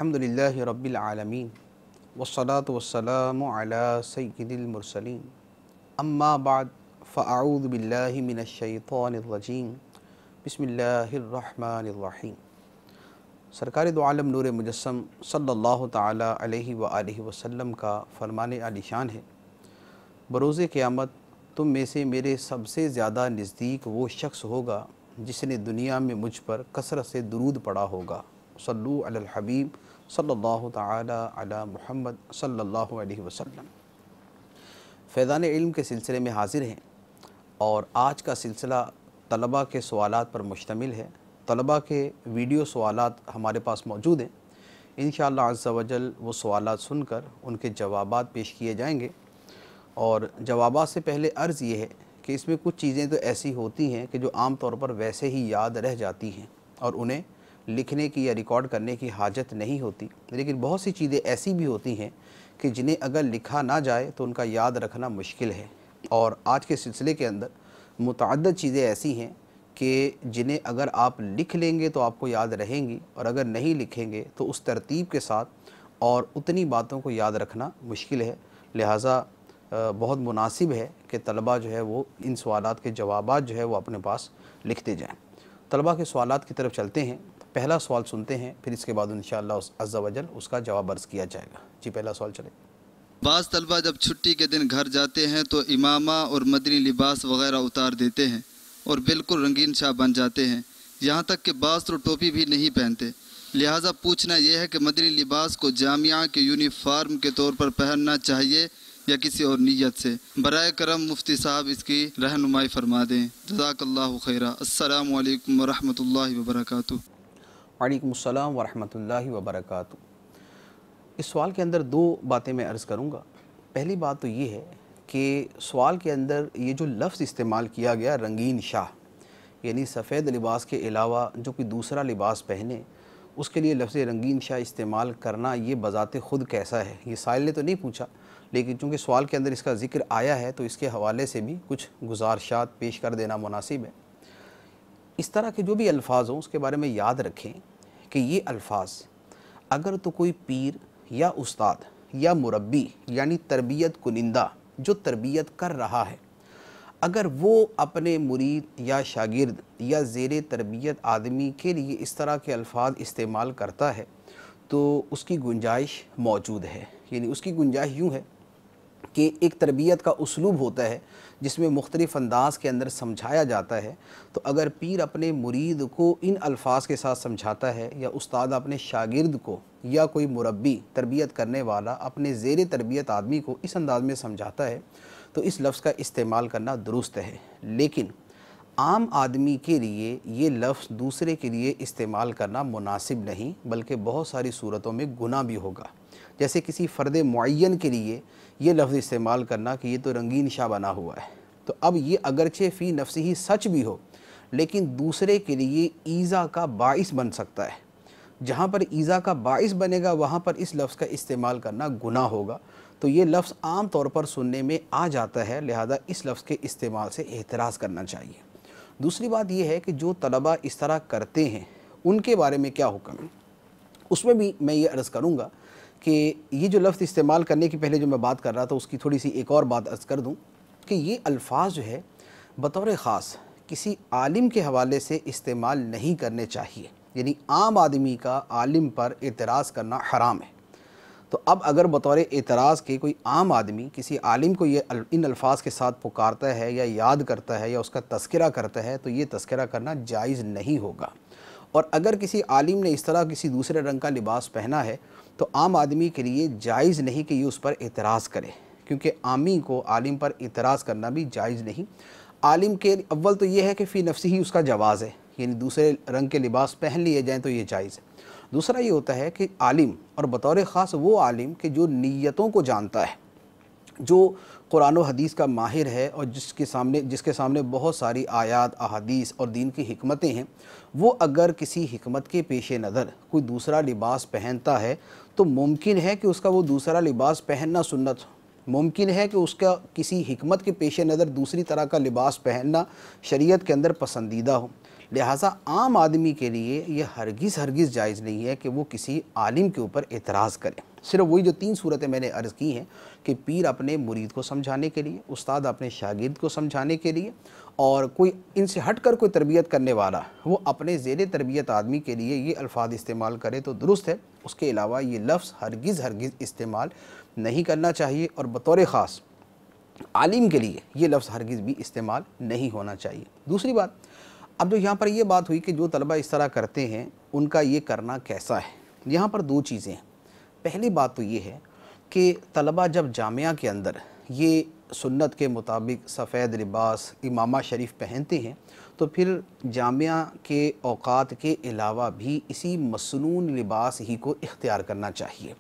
अल्हम्दुलिल्लाहि रब्बिल आलमीन वस्सलातु वस्सलामु अला सय्यिदिल मुरसलीन अम्मा बाद फ़अऊज़ु बिल्लाहि मिनश शैतानिर रजीम बिस्मिल्लाहिर रहमानिर रहीम। सरकार दो आलम नूर मुजस्सम सल्लल्लाहु ताला अलैहि व आलिहि वसल्लम का फरमान आलिशान है, बरोज़े क़यामत तुम में से मेरे सबसे ज़्यादा नज़दीक वो शख्स होगा जिसने दुनिया में मुझ पर कसरत से दुरूद पढ़ा होगा। सल्लु अलल हबीब सल्लल्लाहु ताला अला मुहम्मद सल्लल्लाहु अलैहि वसल्लम। फैज़ान इल्म के सिलसिले में हाज़िर हैं और आज का सिलसिला तलबा के सवालात पर मुश्तमिल है। तलबा के वीडियो सवालात हमारे पास मौजूद हैं। इंशाअल्लाह अज़्ज़ा वजल वो सवालात सुनकर उनके जवाबात पेश किए जाएंगे। और जवाबात से पहले अर्ज़ ये है कि इसमें कुछ चीज़ें तो ऐसी होती हैं कि जो आम तौर पर वैसे ही याद रह जाती हैं और उन्हें लिखने की या रिकॉर्ड करने की हाजत नहीं होती, लेकिन बहुत सी चीज़ें ऐसी भी होती हैं कि जिन्हें अगर लिखा ना जाए तो उनका याद रखना मुश्किल है। और आज के सिलसिले के अंदर मुतअद्दिद चीज़ें ऐसी हैं कि जिन्हें अगर आप लिख लेंगे तो आपको याद रहेंगी, और अगर नहीं लिखेंगे तो उस तरतीब के साथ और उतनी बातों को याद रखना मुश्किल है। लिहाजा बहुत मुनासिब है कि तलबा जो है वो इन सवालात के जवाबात जो है वो अपने पास लिखते जाएँ। तलबा के सवालात की तरफ चलते हैं। पहला सवाल सुनते हैं, फिर इसके बाद इंशाअल्लाह अज़्ज़ा वजल उसका जवाब अर्ज़ किया जाएगा। जी, पहला सवाल चले। बाज़ तलबा जब छुट्टी के दिन घर जाते हैं तो इमामा और मदनी लिबास वगैरह उतार देते हैं और बिल्कुल रंगीन शाह बन जाते हैं, यहाँ तक कि बाज़ तो टोपी भी नहीं पहनते। लिहाजा पूछना यह है कि मदनी लिबास को जामिया के यूनिफॉर्म के तौर पर पहनना चाहिए या किसी और नीयत से? बराए करम मुफ्ती साहब इसकी रहनुमाई फरमा दें। जज़ाकल्लाहु खैरा। अस्सलामु अलैकुम वरहमतुल्लाहि वबरकातुहू। वालेकुम अस्सलाम वरहमतुल्लाहि वबरकातुहू। इस सवाल के अंदर दो बातें मैं अर्ज़ करूँगा। पहली बात तो ये है कि सवाल के अंदर ये जो लफ्ज़ इस्तेमाल किया गया रंगीन शाह, यानी सफ़ेद लिबास के अलावा जो कोई दूसरा लिबास पहने उसके लिए लफ्ज़ रंगीन शाह इस्तेमाल करना, ये बज़ाते ख़ुद कैसा है? ये साइल ने तो नहीं पूछा, लेकिन चूँकि सवाल के अंदर इसका ज़िक्र आया है तो इसके हवाले से भी कुछ गुज़ारिशात पेश कर देना मुनासिब है। इस तरह के जो भी अल्फाज हों उसके बारे में याद रखें कि ये अल्फाज अगर तो कोई पीर या उस्ताद या मुरब्बी यानी तरबियत कुनिंदा जो तरबियत कर रहा है, अगर वो अपने मुरीद या शागिर्द या ज़ेरे तरबियत आदमी के लिए इस तरह के अल्फाज इस्तेमाल करता है तो उसकी गुंजाइश मौजूद है। यानी उसकी गुंजाइश यूँ है कि एक तरबियत का उसलूब होता है जिसमें मुख्तलिफ़ अंदाज के अंदर समझाया जाता है। तो अगर पीर अपने मुरीद को इन अल्फाज के साथ समझाता है या उस्ताद अपने शागिर्द को या कोई मुरब्बी तरबियत करने वाला अपने ज़ेरे तरबियत आदमी को इस अंदाज में समझाता है तो इस लफ्ज़ का इस्तेमाल करना दुरुस्त है। लेकिन आम आदमी के लिए ये लफ्ज़ दूसरे के लिए इस्तेमाल करना मुनासिब नहीं, बल्कि बहुत सारी सूरतों में गुनाह भी होगा। जैसे किसी फ़र्द मुअय्यन के लिए ये लफ्ज़ इस्तेमाल करना कि ये तो रंगीन शाह बना हुआ है, तो अब ये अगरचे फ़ी नफ्सी ही सच भी हो, लेकिन दूसरे के लिए ईज़ा का बाइस बन सकता है। जहाँ पर ईज़ा का बाइस बनेगा वहाँ पर इस लफ्ज़ का इस्तेमाल करना गुनाह होगा। तो ये लफ्ज़ आम तौर पर सुनने में आ जाता है, लिहाजा इस लफ्ज़ के इस्तेमाल से एहतराज़ करना चाहिए। दूसरी बात यह है कि जो तलबा इस तरह करते हैं उनके बारे में क्या हुक्म है, उसमें भी मैं ये अर्ज़ करूँगा कि ये जो लफ्ज़ इस्तेमाल करने की पहले जो मैं बात कर रहा था उसकी थोड़ी सी एक और बात अर्ज़ कर दूँ कि ये अल्फाज जो है बतौर ख़ास किसी आलिम के हवाले से इस्तेमाल नहीं करने चाहिए। यानी आम आदमी का आलिम पर एतराज़ करना हराम है। तो अब अगर बतौर एतराज़ के कोई आम आदमी किसी आलिम को ये इन अल्फाज के साथ पुकारता है या याद करता है या उसका तज़किरा करता है तो ये तज़किरा करना जायज़ नहीं होगा। और अगर किसी आलिम ने इस तरह किसी दूसरे रंग का लिबास पहना है तो आम आदमी के लिए जायज़ नहीं कि ये उस पर एतराज़ करे, क्योंकि आमी को आलिम पर एतराज़ करना भी जायज़ नहीं। आलिम के अव्वल तो ये है कि फ़ी नफ्सी ही उसका जवाज़ है, यानी दूसरे रंग के लिबास पहन लिए जाएँ तो ये जायज़ है। दूसरा ये होता है कि आलिम, और बतौर ख़ास वो आलिम कि जो नीयतों को जानता है, जो कुरान व हदीस का माहिर है और जिसके सामने बहुत सारी आयात अहादीस और दीन की हिकमतें हैं, वो अगर किसी हिकमत के पेश नज़र कोई दूसरा लिबास पहनता है तो मुमकिन है कि उसका वो दूसरा लिबास पहनना सुन्नत हो, मुमकिन है कि उसका किसी हिकमत के पेश नज़र दूसरी तरह का लिबास पहनना शरीयत के अंदर पसंदीदा हो। लिहाजा आम आदमी के लिए ये हरगिज़ जायज़ नहीं है कि वो किसी आलिम के ऊपर एतराज़ करे। सिर्फ वही जो 3 सूरतें मैंने अर्ज़ की हैं कि पीर अपने मुरीद को समझाने के लिए, उस्ताद अपने शागिर्द को समझाने के लिए, और कोई इनसे हट कर कोई तरबियत करने वाला वो अपने ज़ेरे तरबियत आदमी के लिए ये अल्फाज इस्तेमाल करे तो दुरुस्त है। उसके अलावा ये लफ्ज़ हरगिज़ इस्तेमाल नहीं करना चाहिए, और बतौर ख़ास आलिम के लिए ये लफ्ज़ हरगिज़ भी इस्तेमाल नहीं होना चाहिए। दूसरी बात, अब जो यहाँ पर ये बात हुई कि जो तलबा इस तरह करते हैं उनका ये करना कैसा है, यहाँ पर 2 चीज़ें हैं। पहली बात तो ये है कि तलबा जब जामिया के अंदर ये सुन्नत के मुताबिक सफ़ेद लिबास इमामा शरीफ पहनते हैं तो फिर जामिया के औक़ात के अलावा भी इसी मसनून लिबास ही को इख्तियार करना चाहिए,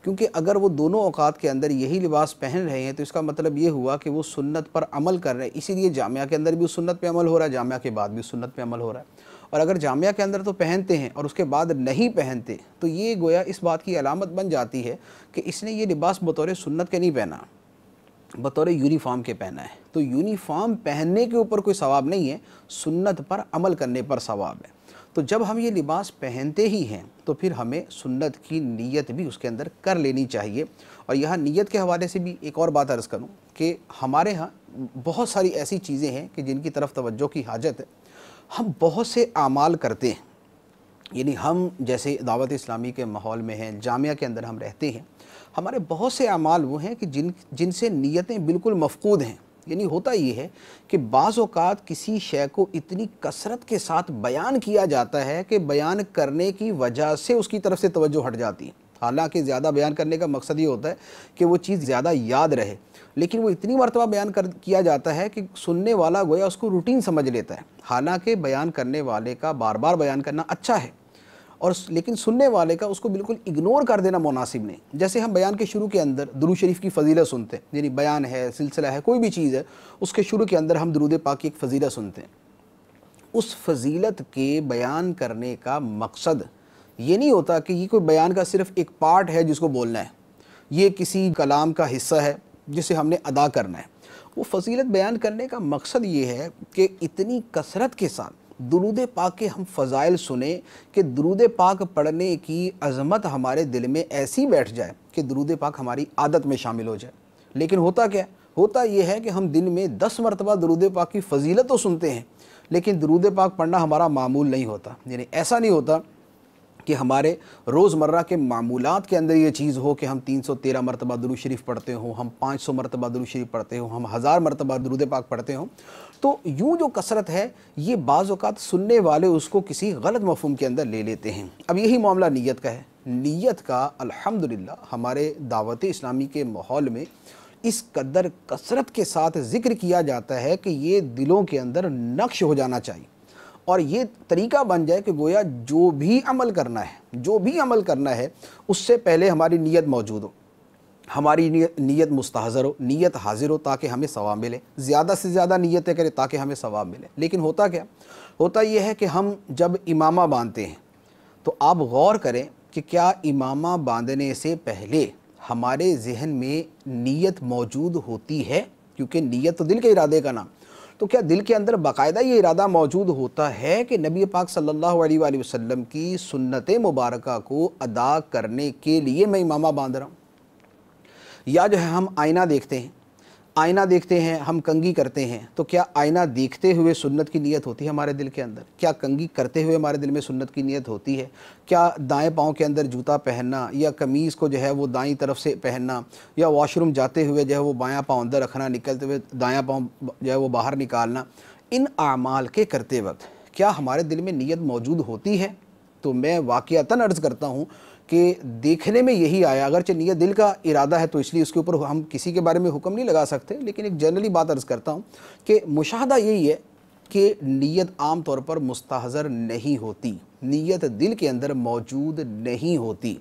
क्योंकि अगर वो दोनों औक़ात के अंदर यही लिबास पहन रहे हैं तो इसका मतलब ये हुआ कि वो सुन्नत पर अमल कर रहे हैं। इसीलिए जामिया के अंदर भी उस सुन्नत पे अमल हो रहा है, जामिया के बाद भी उस सुन्नत पे अमल हो रहा है। और अगर जामिया के अंदर तो पहनते हैं और उसके बाद नहीं पहनते तो ये गोया इस बात की अलामत बन जाती है कि इसने ये लिबास बतौर सुन्नत के नहीं पहना, बतौर यूनिफॉर्म के पहना है। तो यूनिफॉर्म पहनने के ऊपर कोई सवाब नहीं है, सुन्नत पर अमल करने पर सवाब है। तो जब हम ये लिबास पहनते ही हैं तो फिर हमें सुन्नत की नीयत भी उसके अंदर कर लेनी चाहिए। और यहाँ नीयत के हवाले से भी एक और बात अर्ज़ करूँ कि हमारे यहाँ बहुत सारी ऐसी चीज़ें हैं कि जिनकी तरफ तवज्जो की हाजत है। हम बहुत से आमाल करते हैं, यानी हम जैसे दावत इस्लामी के माहौल में हैं, जामिया के अंदर हम रहते हैं, हमारे बहुत से अमाल वो हैं कि जिनसे नीयतें बिल्कुल मफ़कूद हैं। यानी होता ये है कि बाज़ औक़ात किसी शय को इतनी कसरत के साथ बयान किया जाता है कि बयान करने की वजह से उसकी तरफ से तवज्जो हट जाती है। हालांकि ज़्यादा बयान करने का मकसद ये होता है कि वो चीज़ ज़्यादा याद रहे, लेकिन वो इतनी मरतबा बयान किया जाता है कि सुनने वाला गोया उसको रूटीन समझ लेता है। हालांकि बयान करने वाले का बार बार बयान करना अच्छा है, और लेकिन सुनने वाले का उसको बिल्कुल इग्नोर कर देना मुनासिब नहीं। जैसे हम बयान के शुरू के अंदर दुरूद शरीफ की फ़जीलत सुनते हैं, यानी बयान है, सिलसिला है, कोई भी चीज़ है, उसके शुरू के अंदर हम दुरूद पाक की एक फ़जीलत सुनते हैं। उस फ़जीलत के बयान करने का मकसद ये नहीं होता कि ये कोई बयान का सिर्फ़ एक पार्ट है जिसको बोलना है, ये किसी कलाम का हिस्सा है जिसे हमने अदा करना है। वो फ़जीलत बयान करने का मकसद ये है कि इतनी कसरत के साथ दुरूद पाक के हम फ़ज़ाइल सुने कि दुरूद पाक पढ़ने की अज़मत हमारे दिल में ऐसी बैठ जाए कि दुरूद पाक हमारी आदत में शामिल हो जाए। लेकिन होता क्या होता यह है कि हम दिन में 10 मरतबा दुरूद पाक की फ़जीलत तो सुनते हैं, लेकिन दुरूद पाक पढ़ना हमारा मामूल नहीं होता। यानी ऐसा नहीं होता कि हमारे रोज़मर्रा के मामूलात के अंदर ये चीज़ हो कि हम 313 मरतबा दुरूद शरीफ पढ़ते हों, हम 500 मरतबा दुरूद शरीफ पढ़ते हों, हम 1000 मरतबा दुरूद पाक पढ़ते हों। तो यूँ जो कसरत है ये बाज़ औक़ात सुनने वाले उसको किसी गलत मफ़हूम के अंदर ले लेते हैं। अब यही मामला नीयत का है। नीयत का अल्हम्दुलिल्लाह हमारे दावत इस्लामी के माहौल में इस कदर कसरत के साथ ज़िक्र किया जाता है कि ये दिलों के अंदर नक्श हो जाना चाहिए, और ये तरीका बन जाए कि गोया जो भी अमल करना है उससे पहले हमारी नीयत मौजूद हो, हमारी नीयत मुस्तहज़र हो, नीयत हाजिर हो, ताकि हमें सवाब मिले। ज़्यादा से ज़्यादा नीयतें करें ताकि हमें सवाब मिले। लेकिन होता क्या होता यह है कि हम जब इमामा बांधते हैं तो आप गौर करें कि क्या इमामा बांधने से पहले हमारे ज़हन में नीयत मौजूद होती है? क्योंकि नीयत तो दिल के इरादे का नाम, तो क्या दिल के अंदर बाकायदा ये इरादा मौजूद होता है कि नबी पाक सल्लल्लाहु अलैहि वसल्लम की सुन्नत मुबारका को अदा करने के लिए मैं इमामा बांध रहा हूँ? या जो है हम आईना देखते हैं, हम कंघी करते हैं, तो क्या आईना देखते हुए सुन्नत की नीयत होती है हमारे दिल के अंदर? क्या कंघी करते हुए हमारे दिल में सुन्नत की नीयत होती है? क्या दाएं पाँव के अंदर जूता पहनना या कमीज़ को जो है वो दाईं तरफ से पहनना, या वॉशरूम जाते हुए जो है वो बायां पाँव अंदर रखना, निकलते हुए दायां पाँव जो है वो बाहर निकालना, इन आमाल के करते वक्त क्या हमारे दिल में नीयत मौजूद होती है? तो मैं वाक़ियतन अर्ज़ करता हूँ कि देखने में यही आया, अगरचे नीयत दिल का इरादा है तो इसलिए उसके ऊपर हम किसी के बारे में हुक्म नहीं लगा सकते, लेकिन एक जनरली बात अर्ज़ करता हूँ कि मुशाहदा यही है कि नीयत आम तौर पर मुस्तहज़र नहीं होती, नीयत दिल के अंदर मौजूद नहीं होती।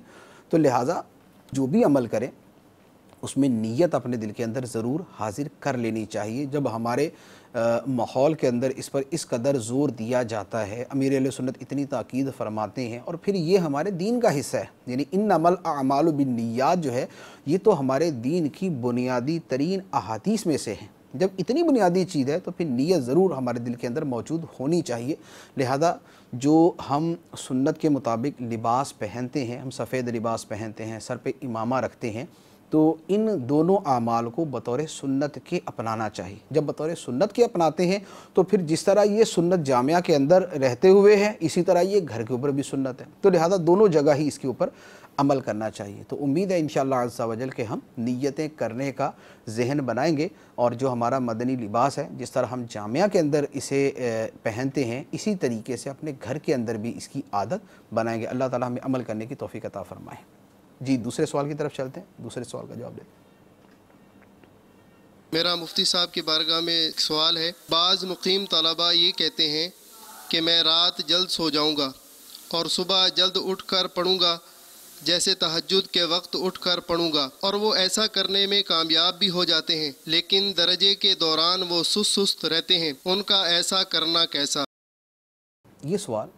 तो लिहाजा जो भी अमल करें उसमें नीयत अपने दिल के अंदर ज़रूर हाजिर कर लेनी चाहिए। जब हमारे माहौल के अंदर इस पर इस कदर ज़ोर दिया जाता है, अमीर अहले सुन्नत इतनी ताकीद फरमाते हैं, और फिर ये हमारे दीन का हिस्सा है। यानी इन्नमल अमालु बिन्नियात जो है ये तो हमारे दीन की बुनियादी तरीन अहादीस में से है। जब इतनी बुनियादी चीज़ है तो फिर नीयत ज़रूर हमारे दिल के अंदर मौजूद होनी चाहिए। लिहाजा जो हम सुन्नत के मुताबिक लिबास पहनते हैं, हम सफ़ेद लिबास पहनते हैं, सर पे इमामा रखते हैं, तो इन दोनों आमाल को बतौर सुन्नत के अपनाना चाहिए। जब बतौर सुन्नत के अपनाते हैं तो फिर जिस तरह ये सुन्नत जामिया के अंदर रहते हुए है, इसी तरह ये घर के ऊपर भी सुन्नत है। तो लिहाजा दोनों जगह ही इसके ऊपर अमल करना चाहिए। तो उम्मीद है इंशाअल्लाह अज़्ज़ा वजल के हम नियतें करने का ज़हन बनाएंगे और जो हमारा मदनी लिबास है, जिस तरह हम जामिया के अंदर इसे पहनते हैं, इसी तरीके से अपने घर के अंदर भी इसकी आदत बनाएंगे। अल्लाह ताला हमें अमल करने की तौफीक अता फरमाए। जी, दूसरे सवाल की तरफ चलते हैं, दूसरे सवाल का जवाब देते हैं। मेरा मुफ्ती साहब की बारगाह में एक सवाल है। बाज़ मुकीम तलबा ये कहते हैं कि मैं रात जल्द सो जाऊंगा और सुबह जल्द उठकर पढ़ूंगा, जैसे तहज्जुद के वक्त उठकर पढ़ूंगा, और वो ऐसा करने में कामयाब भी हो जाते हैं, लेकिन दरजे के दौरान वो सुस्त रहते हैं। उनका ऐसा करना कैसा? ये सवाल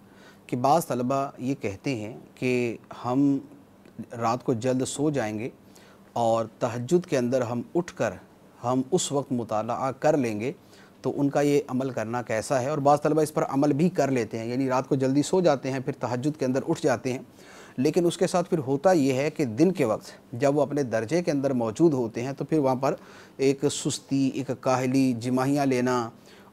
कि बाज़ तलबा ये कहते हैं कि हम रात को जल्द सो जाएंगे और तहज्जुद के अंदर हम उठकर हम उस वक्त मुताला कर लेंगे, तो उनका ये अमल करना कैसा है। और बाज़ तलबा इस पर अमल भी कर लेते हैं, यानी रात को जल्दी सो जाते हैं, फिर तहज्जुद के अंदर उठ जाते हैं, लेकिन उसके साथ फिर होता ये है कि दिन के वक्त जब वो अपने दर्जे के अंदर मौजूद होते हैं तो फिर वहाँ पर एक सुस्ती, एक काहली, जिमाहियाँ लेना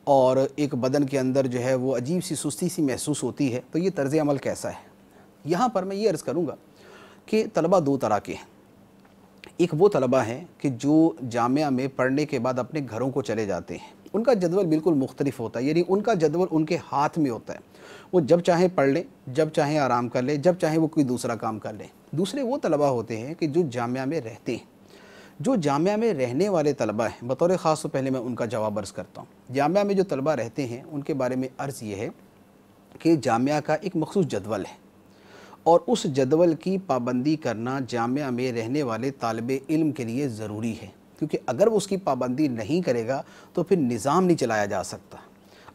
और एक बदन के अंदर जो है वो अजीब सी सुस्ती सी महसूस होती है। तो ये तर्ज़ अमल कैसा है? यहाँ पर मैं ये अर्ज़ करूँगा कि तलबा दो तरह के हैं। एक वो तलबा हैं कि जो जामिया में पढ़ने के बाद अपने घरों को चले जाते हैं, उनका जदवल बिल्कुल मुख्तलिफ होता है, यानी उनका जदवल उनके हाथ में होता है, वो जब चाहें पढ़ लें, जब चाहें आराम कर लें, जब चाहें वो कोई दूसरा काम कर लें। दूसरे वो तलबा होते हैं कि जो जामिया में रहते हैं। जो जामिया में रहने वाले तलबा हैं, बतौर ख़ास तो पहले मैं उनका जवाब अर्ज़ करता हूँ। जामिया में जो तलबा रहते हैं उनके बारे में अर्ज़ ये है कि जामिया का एक मख़सूस जदवल है और उस जदवल की पाबंदी करना जामिया में रहने वाले तालिबे इल्म के लिए ज़रूरी है, क्योंकि अगर वो उसकी पाबंदी नहीं करेगा तो फिर निज़ाम नहीं चलाया जा सकता,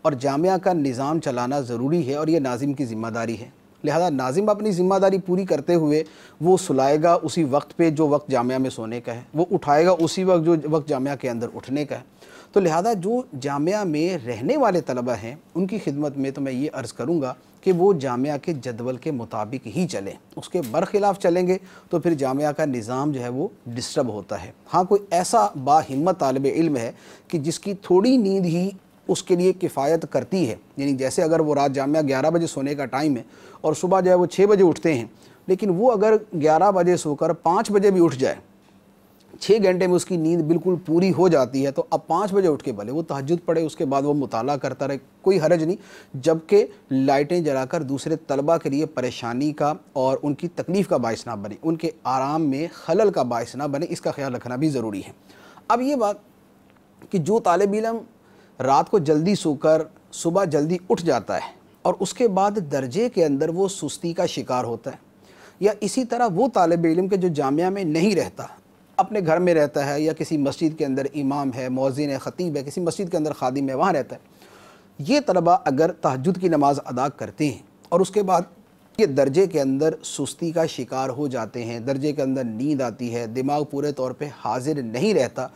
और जामिया का निज़ाम चलाना ज़रूरी है और ये नाज़िम की ज़िम्मेदारी है। लिहाजा नाज़िम अपनी ज़िम्मेदारी पूरी करते हुए वो सुलाएगा उसी वक्त पे जो वक्त जामिया में सोने का है, वो उठाएगा उसी वक्त जो वक्त जामिया के अंदर उठने का है। तो लिहाजा जो जामिया में रहने वाले तलबा हैं उनकी खिदमत में तो मैं ये अर्ज़ करूँगा कि वो जामिया के जदवल के मुताबिक ही चलें। उसके बरखिलाफ़ चलेंगे तो फिर जामिया का निज़ाम जो है वो डिस्टर्ब होता है। हाँ, कोई ऐसा बाहिम्मत तालिबे इल्म है कि जिसकी थोड़ी नींद ही उसके लिए किफ़ायत करती है, यानी जैसे अगर वो रात जामिया 11 बजे सोने का टाइम है और सुबह जो है वो 6 बजे उठते हैं, लेकिन वो अगर 11 बजे सोकर 5 बजे भी उठ जाए, 6 घंटे में उसकी नींद बिल्कुल पूरी हो जाती है, तो अब 5 बजे उठ के भले वो तहज्जुद पढ़े, उसके बाद वो मुताला करता रहे, कोई हरज नहीं, जबकि लाइटें जलाकर दूसरे तलबा के लिए परेशानी का और उनकी तकलीफ़ का बाइस ना बने, उनके आराम में खलल का बाइस ना बने, इसका ख्याल रखना भी ज़रूरी है। अब ये बात कि जो तालिब इल्म रात को जल्दी सोकर सुबह जल्दी उठ जाता है और उसके बाद दर्जे के अंदर वो सुस्ती का शिकार होता है, या इसी तरह वो तालिब इल्म के जो जामिया में नहीं रहता, अपने घर में रहता है या किसी मस्जिद के अंदर इमाम है, मौज़िन है, ख़तीब है, किसी मस्जिद के अंदर खादिम है, वहाँ रहता है, ये तलबा अगर तहज्जुद की नमाज़ अदा करते हैं और उसके बाद ये दर्जे के अंदर सुस्ती का शिकार हो जाते हैं, दर्जे के अंदर नींद आती है, दिमाग पूरे तौर पे हाजिर नहीं रहता,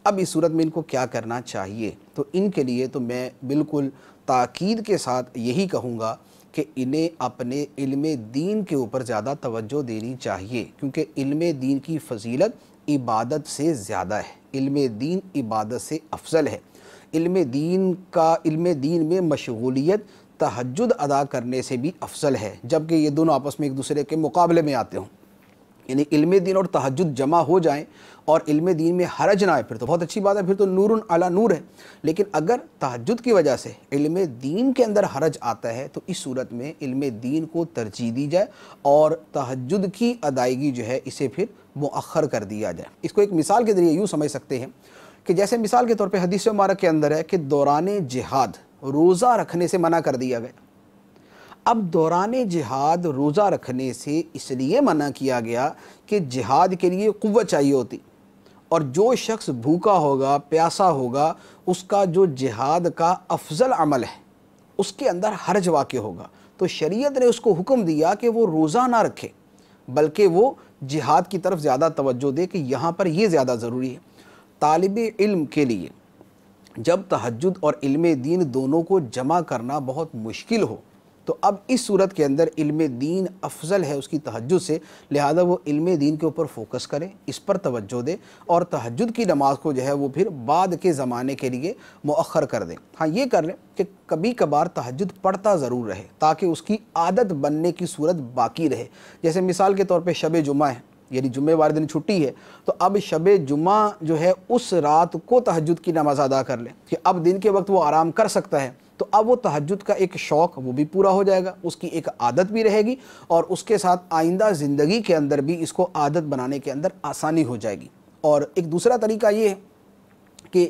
अब इस सूरत में इनको क्या करना चाहिए? तो इनके लिए तो मैं बिल्कुल ताकीद के साथ यही कहूँगा कि इन्हें अपने इल्म दीन के ऊपर ज़्यादा तवज्जो देनी चाहिए, क्योंकि इल्म दीन की फ़जीलत इबादत से ज़्यादा है, इल्म दीन इबादत से अफजल है। इल्म दीन में मशगूलियत तहज्जुद अदा करने से भी अफजल है, जबकि ये दोनों आपस में एक दूसरे के मुकाबले में आते हों। यानी इल्म दीन और तहज्जुद जमा हो जाएं और इल्म दीन में हरज ना आए, फिर तो बहुत अच्छी बात है, फिर तो नूरुन अला नूर है। लेकिन अगर तहज्जुद की वजह से इल्म दीन के अंदर हरज आता है तो इस सूरत में इल्म दीन को तरजीह दी जाए और तहज्जुद की अदायगी जो है इसे फिर मुअख्खर कर दिया जाए। इसको एक मिसाल के ज़रिए यूँ समझ सकते हैं कि जैसे मिसाल के तौर पर हदीस मुबारक के अंदर है कि दौरान जिहाद रोज़ा रखने से मना कर दिया गया। अब दौरान जिहाद रोज़ा रखने से इसलिए मना किया गया कि जिहाद के लिए क़ुव्वत चाहिए होती, और जो शख्स भूखा होगा, प्यासा होगा, उसका जो जिहाद का अफजल अमल है उसके अंदर हर्ज वाक़ होगा। तो शरीयत ने उसको हुक्म दिया कि वो रोज़ा ना रखे, बल्कि वो जिहाद की तरफ ज़्यादा तवज्जो दे कि यहाँ पर ये ज़्यादा ज़रूरी है। तालिब इल्म के लिए जब तहज्जुद और इल्म दीन दोनों को जमा करना बहुत मुश्किल हो, तो अब इस सूरत के अंदर इल्म दीन अफजल है उसकी तहज्जुद से, लिहाजा वो इल्म दीन के ऊपर फोकस करें, इस पर तवज्जो दें और तहज्जुद की नमाज को जो है वो फिर बाद के ज़माने के लिए मुअख्खर कर दें। हाँ, ये कर लें कि कभी कभार तहज्जुद पढ़ता ज़रूर रहे ताकि उसकी आदत बनने की सूरत बाकी रहे। जैसे मिसाल के तौर पर शब जुमा है, यानी जुम्मे वाले दिन छुट्टी है, तो अब शब जुमा जो है उस रात को तहज्जुद की नमाज अदा कर लें कि अब दिन के वक्त वो आराम कर सकता है, तो अब वो तहज्जुद का एक शौक़ वो भी पूरा हो जाएगा, उसकी एक आदत भी रहेगी और उसके साथ आइंदा ज़िंदगी के अंदर भी इसको आदत बनाने के अंदर आसानी हो जाएगी। और एक दूसरा तरीका ये है कि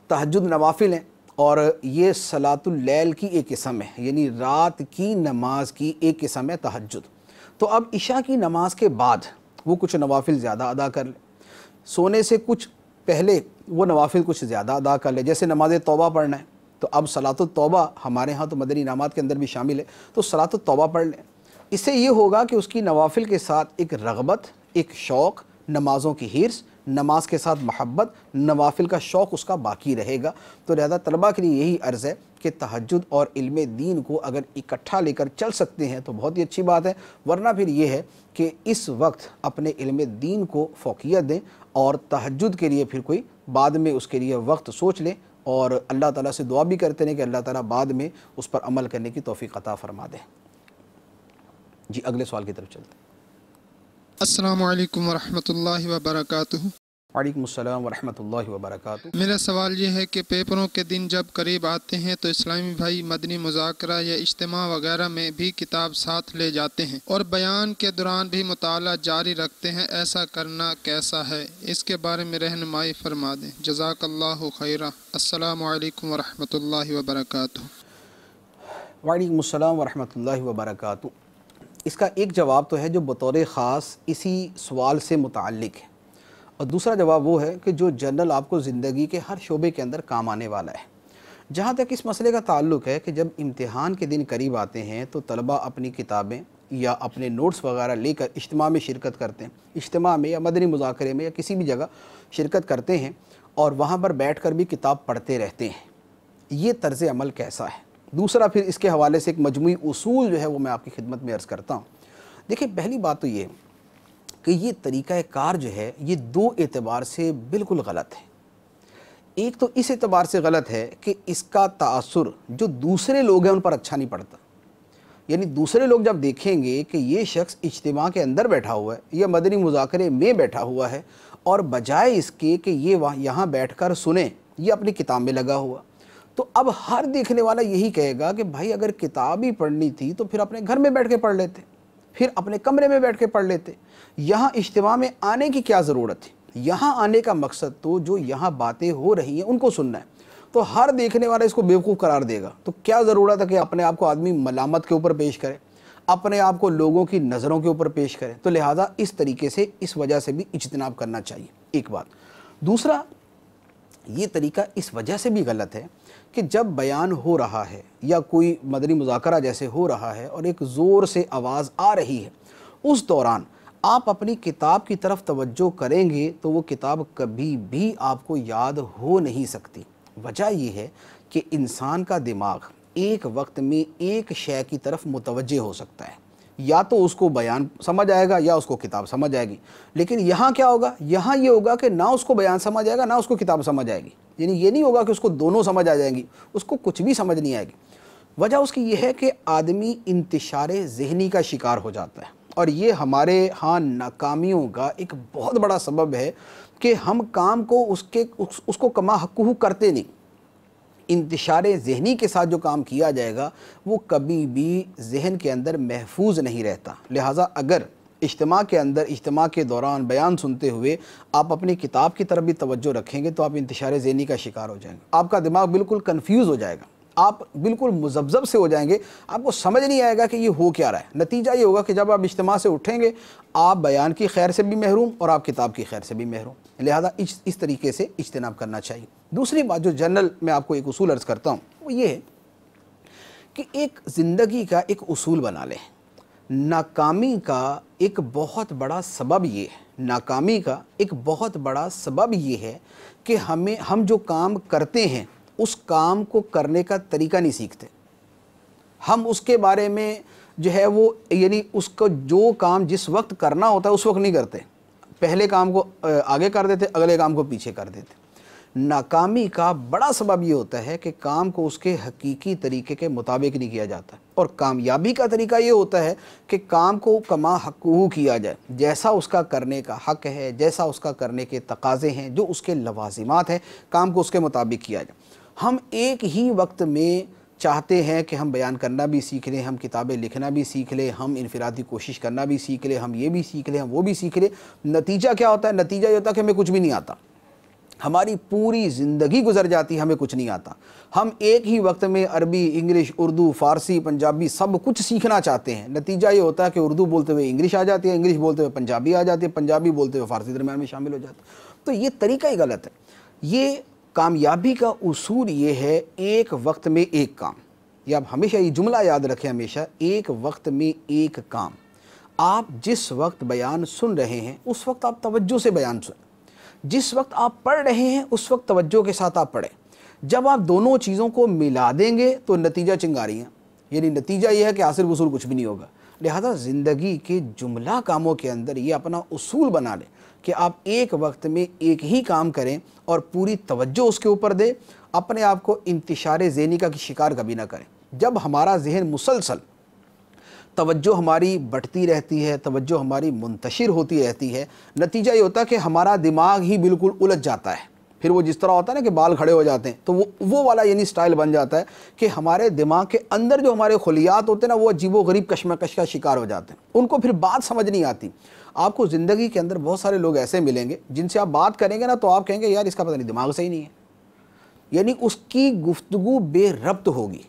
तहज्जुद नवाफिल हैं और ये सलातुल लैल की एक किस्म है, यानी रात की नमाज की एक किस्म है तहज्जुद। तो अब इशा की नमाज के बाद वो कुछ नवाफिल ज़्यादा अदा कर ले, सोने से कुछ पहले वो नवाफिल कुछ ज़्यादा अदा कर ले। जैसे नमाज तौबा पढ़ना है, तो अब सलातुत तौबा हमारे यहाँ तो मदनी इनामात के अंदर भी शामिल है, तो सलातुत तौबा पढ़ लें। इससे ये होगा कि उसकी नवाफिल के साथ एक रग़बत, एक शौक़, नमाज़ों की हिर्स, नमाज के साथ महब्बत, नवाफिल का शौक़ उसका बाकी रहेगा। तो लिहाजा तलबा के लिए यही अर्ज़ है कि तहज्जुद और इल्म दीन को अगर इकट्ठा लेकर चल सकते हैं तो बहुत ही अच्छी बात है, वरना फिर ये है कि इस वक्त अपने इल्म दीन को फ़ौक़ियत दें और तहज्जुद के लिए फिर कोई बाद में उसके लिए वक्त सोच लें और अल्लाह ताला से दुआ भी करते हैं कि अल्लाह ताला बाद में उस पर अमल करने की तौफ़ीक़ अता फ़रमा दें। जी, अगले सवाल की तरफ चलते हैं। अस्सलामु अलैकुम वरहमतुल्लाहि वबरकातुहू। वालेकुम अस्सलाम वरहमतुल्लाहि वबरकातुहू। मेरा सवाल ये है कि पेपरों के दिन जब करीब आते हैं तो इस्लामी भाई मदनी मुज़ाकरा या इज्तिमा वगैरह में भी किताब साथ ले जाते हैं और बयान के दौरान भी मुताला जारी रखते हैं, ऐसा करना कैसा है? इसके बारे में रहनुमाई फरमा दें, जज़ाकल्लाहु खैरा। अस्सलामु अलैकुम वरहमतुल्लाहि वबरकातुहू। वालेकुम अस्सलाम वरहमतुल्लाहि वबरकातुहू। इसका एक जवाब तो है जो बतौर ख़ास इसी सवाल से मुताल्लिक़ है, और दूसरा जवाब वो है कि जो जनरल आपको ज़िंदगी के हर शोबे के अंदर काम आने वाला है। जहाँ तक इस मसले का ताल्लुक़ है कि जब इम्तिहान के दिन करीब आते हैं तो तलबा अपनी किताबें या अपने नोट्स वगैरह लेकर इज्तिमा में शिरकत करते हैं, इज्तिमा में या मदनी मुज़ाकरे में या किसी भी जगह शिरकत करते हैं और वहाँ पर बैठ कर भी किताब पढ़ते रहते हैं। ये तर्ज़ अमल कैसा है? दूसरा फिर इसके हवाले से एक मजमूई उसूल जो है वो मैं आपकी खिदमत में अर्ज़ करता हूँ। देखिए, पहली बात तो ये कि ये तरीक़ा कार जो है ये दो एतबार से बिल्कुल गलत है। एक तो इस एतबार से गलत है कि इसका तासुर जो दूसरे लोग हैं उन पर अच्छा नहीं पड़ता, यानी दूसरे लोग जब देखेंगे कि ये शख्स इज्तिमा के अंदर बैठा हुआ है या मदनी मुज़ाकरे में बैठा हुआ है और बजाय इसके कि ये यहाँ बैठकर सुने, ये अपनी किताब में लगा हुआ, तो अब हर देखने वाला यही कहेगा कि भाई अगर किताब ही पढ़नी थी तो फिर अपने घर में बैठ के पढ़ लेते, फिर अपने कमरे में बैठ के पढ़ लेते, यहाँ इज्तिमा में आने की क्या ज़रूरत थी? यहाँ आने का मकसद तो जो यहाँ बातें हो रही हैं उनको सुनना है, तो हर देखने वाला इसको बेवकूफ़ करार देगा। तो क्या ज़रूरत है कि अपने आप को आदमी मलामत के ऊपर पेश करे, अपने आप को लोगों की नज़रों के ऊपर पेश करे? तो लिहाजा इस तरीके से, इस वजह से भी इज्तिनाब करना चाहिए, एक बात। दूसरा, ये तरीका इस वजह से भी गलत है कि जब बयान हो रहा है या कोई मदनी मुज़ाकरा जैसे हो रहा है और एक ज़ोर से आवाज़ आ रही है, उस दौरान आप अपनी किताब की तरफ तवज्जो करेंगे तो वो किताब कभी भी आपको याद हो नहीं सकती। वजह यह है कि इंसान का दिमाग एक वक्त में एक शय की तरफ मुतवज्जे हो सकता है, या तो उसको बयान समझ आएगा या उसको किताब समझ आएगी। लेकिन यहाँ क्या होगा? यहाँ ये होगा कि ना उसको बयान समझ आएगा ना उसको किताब समझ आएगी। यानी ये नहीं होगा कि उसको दोनों समझ आ जाएंगी, उसको कुछ भी समझ नहीं आएगी। वजह उसकी ये है कि आदमी इंतिशार ज़हनी का शिकार हो जाता है, और ये हमारे यहाँ नाकामियों का एक बहुत बड़ा सबब है कि हम काम को उसको कमा हक़्क़ुहू करते नहीं। इंतिशार ज़हनी के साथ जो काम किया जाएगा वो कभी भी ज़हन के अंदर महफूज नहीं रहता। लिहाजा अगर इज्तिमा के अंदर, इज्तिमा के दौरान बयान सुनते हुए आप अपनी किताब की तरफ भी तवज्जो रखेंगे तो आप इंतिशार ज़हनी का शिकार हो जाएंगे। आपका दिमाग बिल्कुल कन्फ्यूज़ हो जाएगा, आप बिल्कुल मुज़ब्ज़ब से हो जाएंगे, आपको समझ नहीं आएगा कि ये हो क्या रहा है। नतीजा ये होगा कि जब आप इज्तिमा से उठेंगे आप बयान की खैर से भी महरूम और आप किताब की खैर से भी महरूम। लिहाजा इस तरीके से इज्तिनाब करना चाहिए। दूसरी बात जो जनरल मैं आपको एक उसूल अर्ज़ करता हूँ वो ये है कि एक ज़िंदगी का एक उसूल बना लें। नाकामी का एक बहुत बड़ा सबब ये है, नाकामी का एक बहुत बड़ा सबब ये है कि हम जो काम करते हैं उस काम को करने का तरीका नहीं सीखते। हम उसके बारे में जो है वो यानी उसको जो काम जिस वक्त करना होता है उस वक्त नहीं करते, पहले काम को आगे कर देते, अगले काम को पीछे कर देते। नाकामी का बड़ा सबब ये होता है कि काम को उसके हकीकी तरीके के मुताबिक नहीं किया जाता, और कामयाबी का तरीका ये होता है कि काम को कमा हक़ूक़ किया जाए, जैसा उसका करने का हक़ है, जैसा उसका करने के तकाज़े हैं, जो उसके लवाज़िमात हैं, काम को उसके मुताबिक किया जाए। हम एक ही वक्त में चाहते हैं कि हम बयान करना भी सीख लें, हम किताबें लिखना भी सीख लें, हम इनफरादी कोशिश करना भी सीख लें, हम ये भी सीख लें, हम वो भी सीख लें। नतीजा क्या होता है? नतीजा ये होता है कि हमें कुछ भी नहीं आता, हमारी पूरी ज़िंदगी गुजर जाती है, हमें कुछ नहीं आता। हम एक ही वक्त में अरबी, इंग्लिश, उर्दू, फ़ारसी, पंजाबी सब कुछ सीखना चाहते हैं। नतीजा ये होता है कि उर्दू बोलते हुए इंग्लिश आ जाती है, इंग्लिश बोलते हुए पंजाबी आ जाती है, पंजाबी बोलते हुए फ़ारसी दरम्यान में शामिल हो जाता है। तो ये तरीका ही गलत है। ये कामयाबी का उसूल ये है, एक वक्त में एक काम। या आप हमेशा ये जुमला याद रखें, हमेशा एक वक्त में एक काम। आप जिस वक्त बयान सुन रहे हैं उस वक्त आप तवज्जो से बयान सुनें, जिस वक्त आप पढ़ रहे हैं उस वक्त तवज्जो के साथ आप पढ़ें। जब आप दोनों चीज़ों को मिला देंगे तो नतीजा चिंगारियाँ, यानी नतीजा ये है कि हासिल वसूल कुछ भी नहीं होगा। लिहाजा ज़िंदगी के जुमला कामों के अंदर ये अपना उसूल बना लें कि आप एक वक्त में एक ही काम करें और पूरी तवज्जो उसके ऊपर दें, अपने आप को इंतिशार ज़हनी का शिकार कभी ना करें। जब हमारा जहन मुसलसल तवज्जो हमारी बढ़ती रहती है, तवज्जो हमारी मुंतशिर होती रहती है, नतीजा ये होता है कि हमारा दिमाग ही बिल्कुल उलझ जाता है। फिर वो जिस तरह होता है ना कि बाल खड़े हो जाते हैं, तो वो वाला यानी स्टाइल बन जाता है कि हमारे दिमाग के अंदर जो हमारे खुलियात होते हैं ना, वो अजीबो-गरीब कश्मकश का शिकार हो जाते हैं। उनको फिर बात समझ नहीं आती। आपको ज़िंदगी के अंदर बहुत सारे लोग ऐसे मिलेंगे जिनसे आप बात करेंगे ना तो आप कहेंगे यार इसका पता नहीं दिमाग सही नहीं है, यानी उसकी गुफ्तगू बेरब्त होगी।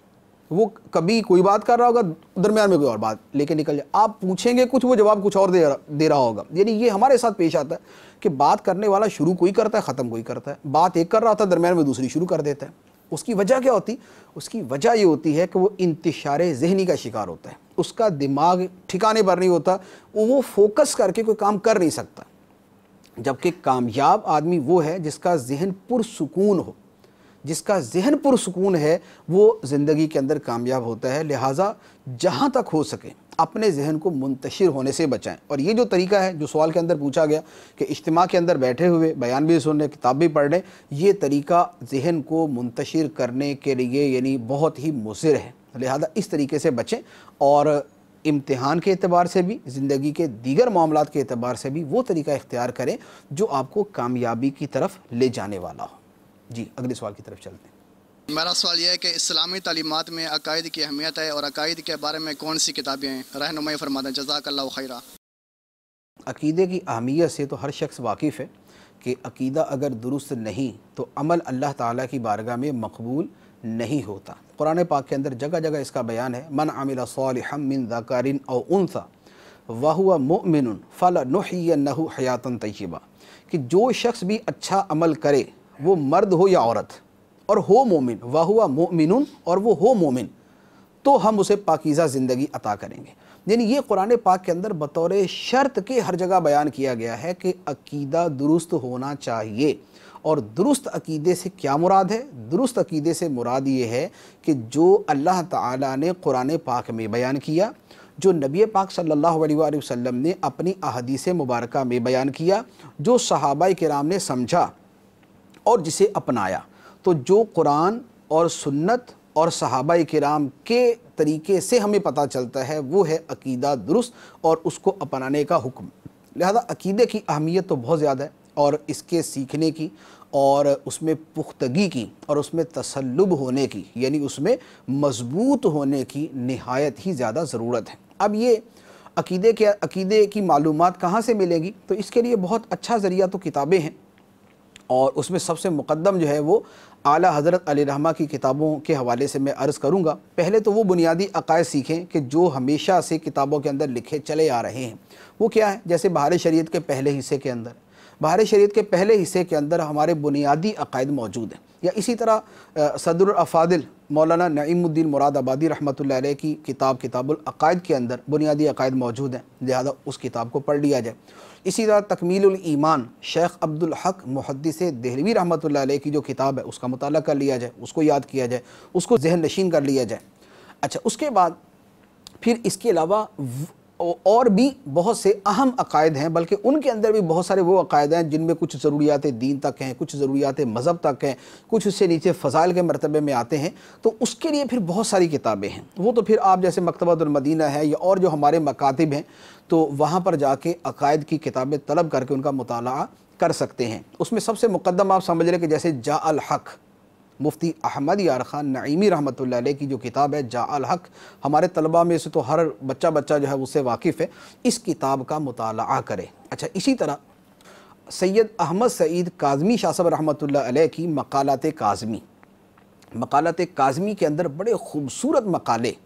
वो कभी कोई बात कर रहा होगा, दरमियान में कोई और बात लेके निकल जाए, आप पूछेंगे कुछ, वो जवाब कुछ और दे रहा होगा। यानी ये हमारे साथ पेश आता है कि बात करने वाला शुरू कोई करता है, ख़त्म कोई करता है। बात एक कर रहा होता है, दरमियान में दूसरी शुरू कर देता है। उसकी वजह क्या होती? उसकी वजह ये होती है कि वो इंतिशार ज़हनी का शिकार होता है, उसका दिमाग ठिकाने पर नहीं होता, वो फोकस करके कोई काम कर नहीं सकता। जबकि कामयाब आदमी वो है जिसका जहन पुरसुकून हो, जिसका जहन पुरसुकून है वो ज़िंदगी के अंदर कामयाब होता है। लिहाजा जहाँ तक हो सके अपने जहन को मुंतशिर होने से बचाएं। और ये जो तरीका है जो सवाल के अंदर पूछा गया कि इज्तिमा के अंदर बैठे हुए बयान भी सुन रहे, किताब भी पढ़ रहे, ये तरीका जहन को मुंतशिर करने के लिए यानी बहुत ही मुज़िर है। लिहाजा इस तरीके से बचें और इम्तिहान के एतबार से भी, ज़िंदगी के दीगर मामलात के एतबार से भी वो तरीका इख्तियार करें जो आपको कामयाबी की तरफ ले जाने वाला हो। जी, अगले सवाल की तरफ चलते हैं। मेरा सवाल यह है कि इस्लामी तालीमात में अकायद की अहमियत है और अकायद के बारे में कौन सी किताबें हैं, रहनुमाई फरमा दें, जज़ाकल्लाहु खैरा। अकीदे की अहमियत से तो हर शख्स वाकिफ़ है कि अकीदा अगर दुरुस्त नहीं तो अमल अल्लाह ताला की बारगाह में मकबूल नहीं होता। कुरान पाक के अंदर जगह जगह इसका बयान है, मन आमिला सालिहम मिन ज़कारिन औ उन्सा व हुवा मुमिनुन फलनुहयिन्नहु हयातन तय्यबा, कि जो शख्स भी अच्छा अमल करे, वो मर्द हो या औरत, और हो मोमिन, वह हुआ मोमिनुन, और वो हो मोमिन, तो हम उसे पाकीज़ा ज़िंदगी अता करेंगे। यानी ये कुरान पाक के अंदर बतौर शर्त के हर जगह बयान किया गया है कि अकीदा दुरुस्त होना चाहिए। और दुरुस्त अकीदे से क्या मुराद है? दुरुस्त अकीदे से मुराद ये है कि जो अल्लाह ताला ने कुरान पाक में बयान किया, जो नबी पाक सल्लल्लाहु अलैहि वसल्लम ने अपनी अहादीस मुबारका में बयान किया, जो सहाबाए किराम ने समझा और जिसे अपनाया, तो जो कुरान और सुन्नत और सहाबाए किराम के तरीके से हमें पता चलता है वो है अकीदा दुरुस्त और उसको अपनाने का हुक्म। लिहाजा अकीदे की अहमियत तो बहुत ज़्यादा है और इसके सीखने की और उसमें पुख्तगी की और उसमें तसल्लुब होने की, यानी उसमें मजबूत होने की निहायत ही ज़्यादा ज़रूरत है। अब ये अकीदे की मालूमात कहाँ से मिलेंगी? तो इसके लिए बहुत अच्छा ज़रिया तो किताबें हैं, और उसमें सबसे मुक़द्दम जो है वो आला हज़रत अलैहिर्रहमा की किताबों के हवाले से मैं अर्ज़ करूँगा। पहले तो वो बुनियादी अक़ायद सीखें कि जो हमेशा से किताबों के अंदर लिखे चले आ रहे हैं। वो क्या है? जैसे बहार शरीयत के पहले हिस्से के अंदर हमारे बुनियादी अक़ायद मौजूद हैं। या इसी तरह सदरुल अफादिल मौलाना नईमुद्दीन मुरादाबादी रहमतुल्लाह अलैह की किताबुल अकायद के अंदर बुनियादी अकायद मौजूद हैं, लिहाजा उस किताब को पढ़ लिया जाए। इसी तरह तकमीलुल ईमान शेख अब्दुल हक मुहद्दिस देहलवी रहमतुल्लाह अलैह की जो किताब है उसका मुताला कर लिया जाए, उसको याद किया जाए, उसको जहन नशीन कर लिया जाए। अच्छा, उसके बाद फिर इसके अलावा और भी बहुत से अहम अकायद हैं, बल्कि उनके अंदर भी बहुत सारे वो अकायद हैं जिनमें कुछ ज़रूरियात दीन तक हैं, कुछ ज़रूरियात मज़हब तक हैं, कुछ उससे नीचे फ़ज़ाइल के मरतबे में आते हैं। तो उसके लिए फिर बहुत सारी किताबें हैं। वो तो फिर आप जैसे मकतबतुल मदीना है या और जो हमारे मकातिब हैं, तो वहाँ पर जाके अकायद की किताबें तलब करके उनका मुताला कर सकते हैं। उसमें सबसे मुक़द्दम आप समझ लें कि जैसे जा अल हक़ मुफ्ती अहमद यार ख़ान नईमी रहमतुल्लाह अलैह की जो किताब है जा अल हक़, हमारे तलबा में से तो हर बच्चा जो है उससे वाकिफ़ है, इस किताब का मुताला करे। अच्छा, इसी तरह सैयद अहमद सईद काज़मी शाह साहब रहमतुल्लाह अलैह की मक़ालात काज़मी के अंदर बड़े ख़ूबसूरत मक़ाले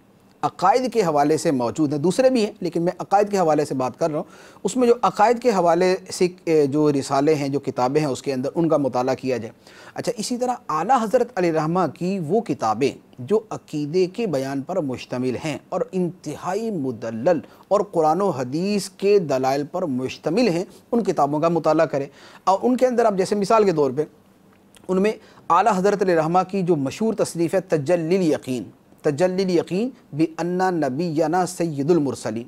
अकायद के हवाले से मौजूद हैं। दूसरे भी हैं लेकिन मैं अकायद के हवाले से बात कर रहा हूँ। उसमें जो अकायद के हवाले से जो रिसाले हैं, जो किताबें हैं, उसके अंदर उनका मुताला किया जाए। अच्छा, इसी तरह आला हज़रत अलैहिर्रहमा की वो किताबें जो अकीदे के बयान पर मुश्तमिल हैं और इंतहाई मुदल्लल और कुरान व हदीस के दलाइल पर मुश्तमिल हैं, उन किताबों का मुताला करें। और उनके अंदर आप जैसे मिसाल के तौर पर उनमें आला हज़रत अलैहिर्रहमा की जो मशहूर तसनीफ़ है तजल्लिल यकीन बि अन्ना नबीना सय्यदुल मुरसलीन।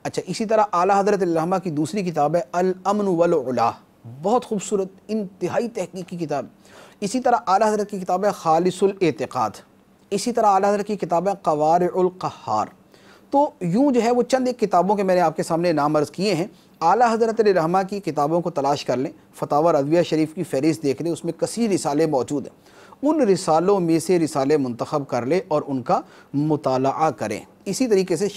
अच्छा, इसी तरह आला हज़रत अलैहिर्रहमा की दूसरी किताब है अल अमन वल उला, बहुत खूबसूरत इंतहाई तहकीकी किताब। इसी तरह आला हज़रत की किताब है खालिसुल एतिक़ाद। इसी तरह आला हज़रत की किताब है क़वारिउल क़हार। तो यूँ जो है वो चंद एक किताबों के मैंने आपके सामने नाम अर्ज़ किए हैं। आला हज़रत अलैहिर्रहमा की किताबों को तलाश कर लें, फ़तावा रज़विया शरीफ की फ़हरिस्त देख लें, उसमें कसीर रिसाले मौजूद हैं। उन रिसालों में से रिसाले मुंतखब कर ले और उनका मुताला करें। इसी तरीके से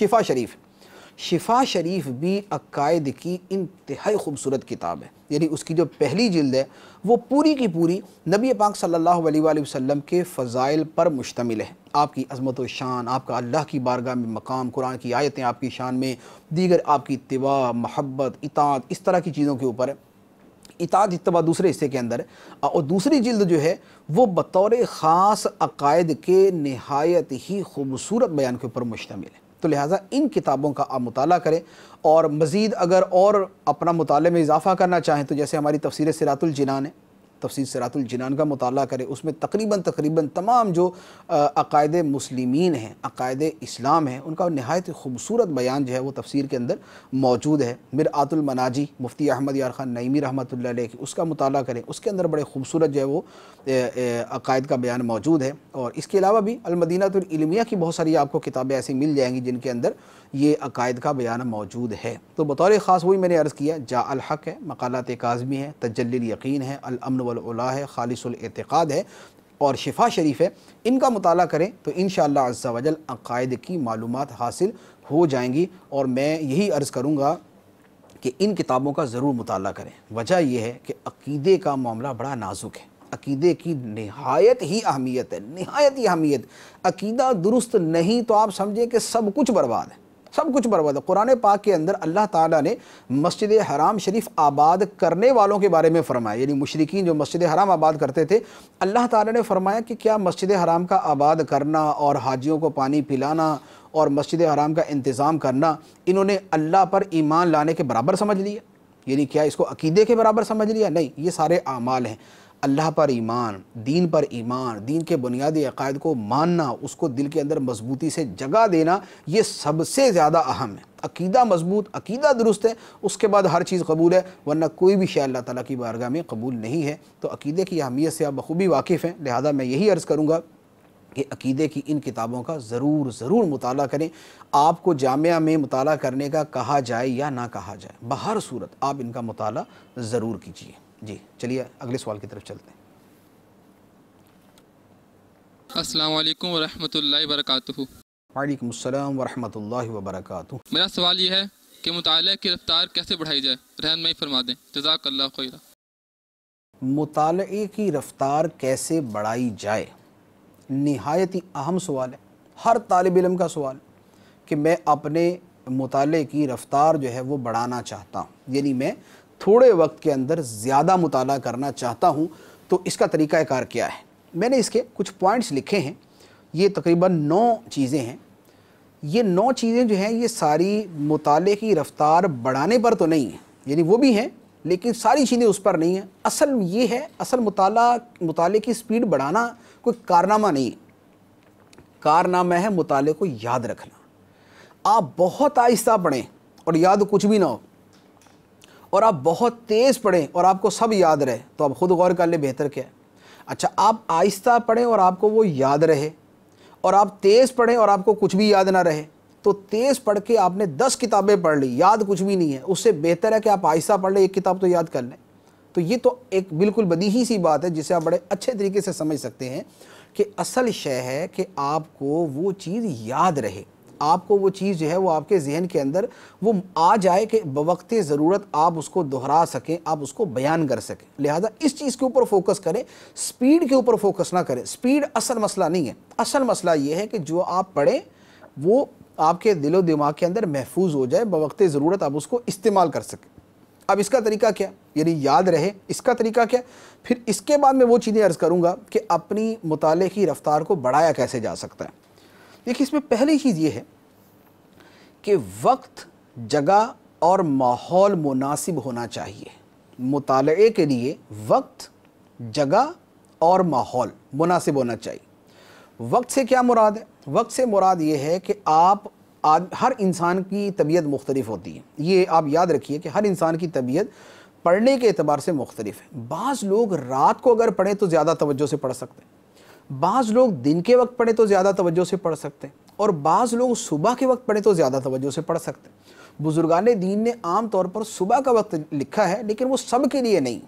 शिफा शरीफ भी अकायद की इंतहाई खूबसूरत किताब है। यानी उसकी जो पहली जिल्द है वो पूरी की पूरी नबी पाक सल्लल्लाहु अलैहि वसल्लम के फ़ज़ाइल पर मुश्तमिल है। आपकी अज़मत व शान, आपका अल्लाह की बारगाह में मकाम, कुरान की आयतें आपकी शान में, दीगर आपकी इत्तिबा, महब्बत, इताअत, इस तरह की चीज़ों के ऊपर है। इताअत इत्तिबा दूसरे हिस्से के अंदर है। और दूसरी जिल्द जो है वो बतौर ख़ास अकायद के नहायत ही खूबसूरत बयान के ऊपर मुश्तमिल है। तो लिहाजा इन किताबों का आप मुताला करें। और मज़ीद अगर और अपना मुताले में इजाफ़ा करना चाहें तो जैसे हमारी तफसीर सिरातुल जिनान है, तफसीर सिरातुल जिनान का मुताला करें। उसमें तकरीबन तमाम जो अकायद मुस्लिमीन हैं, अकायद इस्लाम हैं, उनका नहायत खूबसूरत बयान जो है वो तफसीर के अंदर मौजूद है। मिरआतुल मनाजी मुफ्ती अहमद यार ख़ान नईमी रहमतुल्लाह अलैह की, उसका मुताला करें। उसके अंदर बड़े खूबसूरत जो है वो अकायद का बयान मौजूद है। और इसके अलावा भी अल मदीनतुल इल्मिया की बहुत सारी आपको किताबें ऐसी मिल जाएंगी जिनके अंदर ये अकायद का बयान मौजूद है। तो बतौर ख़ास वही मैंने अर्ज़ किया, जा अल हक़ है, मक़ालात काज़मी है, तजल्लिल यकीन है, अल अमन वल उला है, खालिसुल एतिक़ाद है और शिफा शरीफ है। इनका मुताला करें तो इंशाअल्लाह अज़्ज़ा वजल अकायद की मालूमात हासिल हो जाएंगी। और मैं यही अर्ज़ करूँगा कि इन किताबों का ज़रूर मुताला करें। वजह यह है कि अक़ीदे का मामला बड़ा नाजुक है, अक़ीदे की नहायत ही अहमियत है, नहायत ही अहमियत। अक़ीदा दुरुस्त नहीं तो आप समझें कि सब कुछ बर्बाद है, सब कुछ बर्बाद है। कुरान पाक के अंदर अल्लाह ताला ने मस्जिद हराम शरीफ आबाद करने वालों के बारे में फ़रमाया, यानी मुशरिकीन जो मस्जिद हराम आबाद करते थे, अल्लाह ताला ने फ़रमाया कि क्या मस्जिद हराम का आबाद करना और हाजियों को पानी पिलाना और मस्जिद हराम का इंतज़ाम करना इन्होंने अल्लाह पर ईमान लाने के बराबर समझ लिया? यानी क्या इसको अक़ीदे के बराबर समझ लिया? नहीं, ये सारे आमाल हैं। अल्लाह पर ईमान, दीन के बुनियादी अक़ायद को मानना, उसको दिल के अंदर मजबूती से जगह देना, ये सबसे ज़्यादा अहम है। अक़ीदा मजबूत, अक़ीदा दुरुस्त है, उसके बाद हर चीज़ कबूल है, वरना कोई भी शै अल्लाह ताला की बारगाह में कबूल नहीं है। तो अक़ीदे की अहमियत से आप बखूबी वाकिफ़ हैं। लिहाजा मैं यही अर्ज़ करूँगा कि अक़ीदे की इन किताबों का ज़रूर मुताला करें। आपको जामिया में मुताला करने का कहा जाए या ना कहा जाए, बहर सूरत आप इनका मुताला ज़रूर कीजिए। जी चलिए अगले सवाल की तरफ चलते हैं। अस्सलाम वालेकुम व रहमतुल्लाहि व बरकातुहू। वालेकुम अस्सलाम व रहमतुल्लाहि व बरकातुहू। मेरा सवाल ये है कि मुताले की रफ्तार कैसे बढ़ाई जाए, रहनुमाई फरमा दें, जज़ाकल्लाहु खैरा। मुताले की रफ्तार कैसे बढ़ाई जाए, निहायत ही अहम सवाल है, हर तालिब इल्म का सवाल कि मैं अपने मुताले की रफ्तार जो है वो बढ़ाना चाहता हूँ, यानी मैं थोड़े वक्त के अंदर ज़्यादा मुताला करना चाहता हूँ। तो इसका तरीक़ाकार क्या है? मैंने इसके कुछ पॉइंट्स लिखे हैं, ये तकरीबन 9 चीज़ें हैं। ये 9 चीज़ें जो हैं ये सारी मुताले की रफ़्तार बढ़ाने पर तो नहीं है, यानी वो भी हैं लेकिन सारी चीज़ें उस पर नहीं हैं। असल ये है, असल मुताले की स्पीड बढ़ाना कोई कारनामा नहीं है, कारनामा है मुताले को याद रखना। आप बहुत आहिस्ता पढ़ें और याद कुछ भी ना हो, और आप बहुत तेज़ पढ़ें और आपको सब याद रहे, तो आप ख़ुद गौर कर ले बेहतर क्या है। अच्छा, आप आहिस्ता पढ़ें और आपको वो याद रहे, और आप तेज़ पढ़ें और आपको कुछ भी याद ना रहे, तो तेज़ पढ़ के आपने 10 किताबें पढ़ ली, याद कुछ भी नहीं है, उससे बेहतर है कि आप आहिस्ता पढ़ लें, एक किताब तो याद कर लें। तो ये तो एक बिल्कुल बदीही सी बात है जिसे आप बड़े अच्छे तरीके से समझ सकते हैं कि असल शय है कि आपको वो चीज़ याद रहे, आपको वो चीज़ जो है वो आपके जहन के अंदर वो आ जाए कि बवक्ते ज़रूरत आप उसको दोहरा सकें, आप उसको बयान कर सकें। लिहाजा इस चीज़ के ऊपर फोकस करें, स्पीड के ऊपर फोकस ना करें। स्पीड असल मसला नहीं है, असल मसला ये है कि जो आप पढ़ें वो आपके दिलो दिमाग के अंदर महफूज हो जाए, बवक्ते ज़रूरत आप उसको इस्तेमाल कर सकें। अब इसका तरीका क्या, यानी याद रहे, इसका तरीका क्या। फिर इसके बाद मैं वो चीज़ें अर्ज़ करूँगा कि अपनी मुताले की रफ़्तार को बढ़ाया कैसे जा सकता है। देखिए, इसमें पहली चीज़ ये है कि वक्त, जगह और माहौल मुनासिब होना चाहिए। मुताले के लिए वक्त, जगह और माहौल मुनासिब होना चाहिए। वक्त से क्या मुराद है? वक्त से मुराद ये है कि हर इंसान की तबीयत मुख्तलिफ होती है। ये आप याद रखिए कि हर इंसान की तबीयत पढ़ने के एतबार से मुख्तलिफ है। बाज़ लोग रात को अगर पढ़ें तो ज़्यादा तवज्जो से पढ़ सकते हैं, बाज़ लोग दिन के वक्त पढ़ें तो ज़्यादा तवज्जो से पढ़ सकते हैं, और बाज़ लोग सुबह के वक्त पढ़ें तो ज़्यादा तवज्जो से पढ़ सकते हैं। बुजुर्गान दीन ने आम तौर पर सुबह का वक्त लिखा है, लेकिन वो सब के लिए नहीं,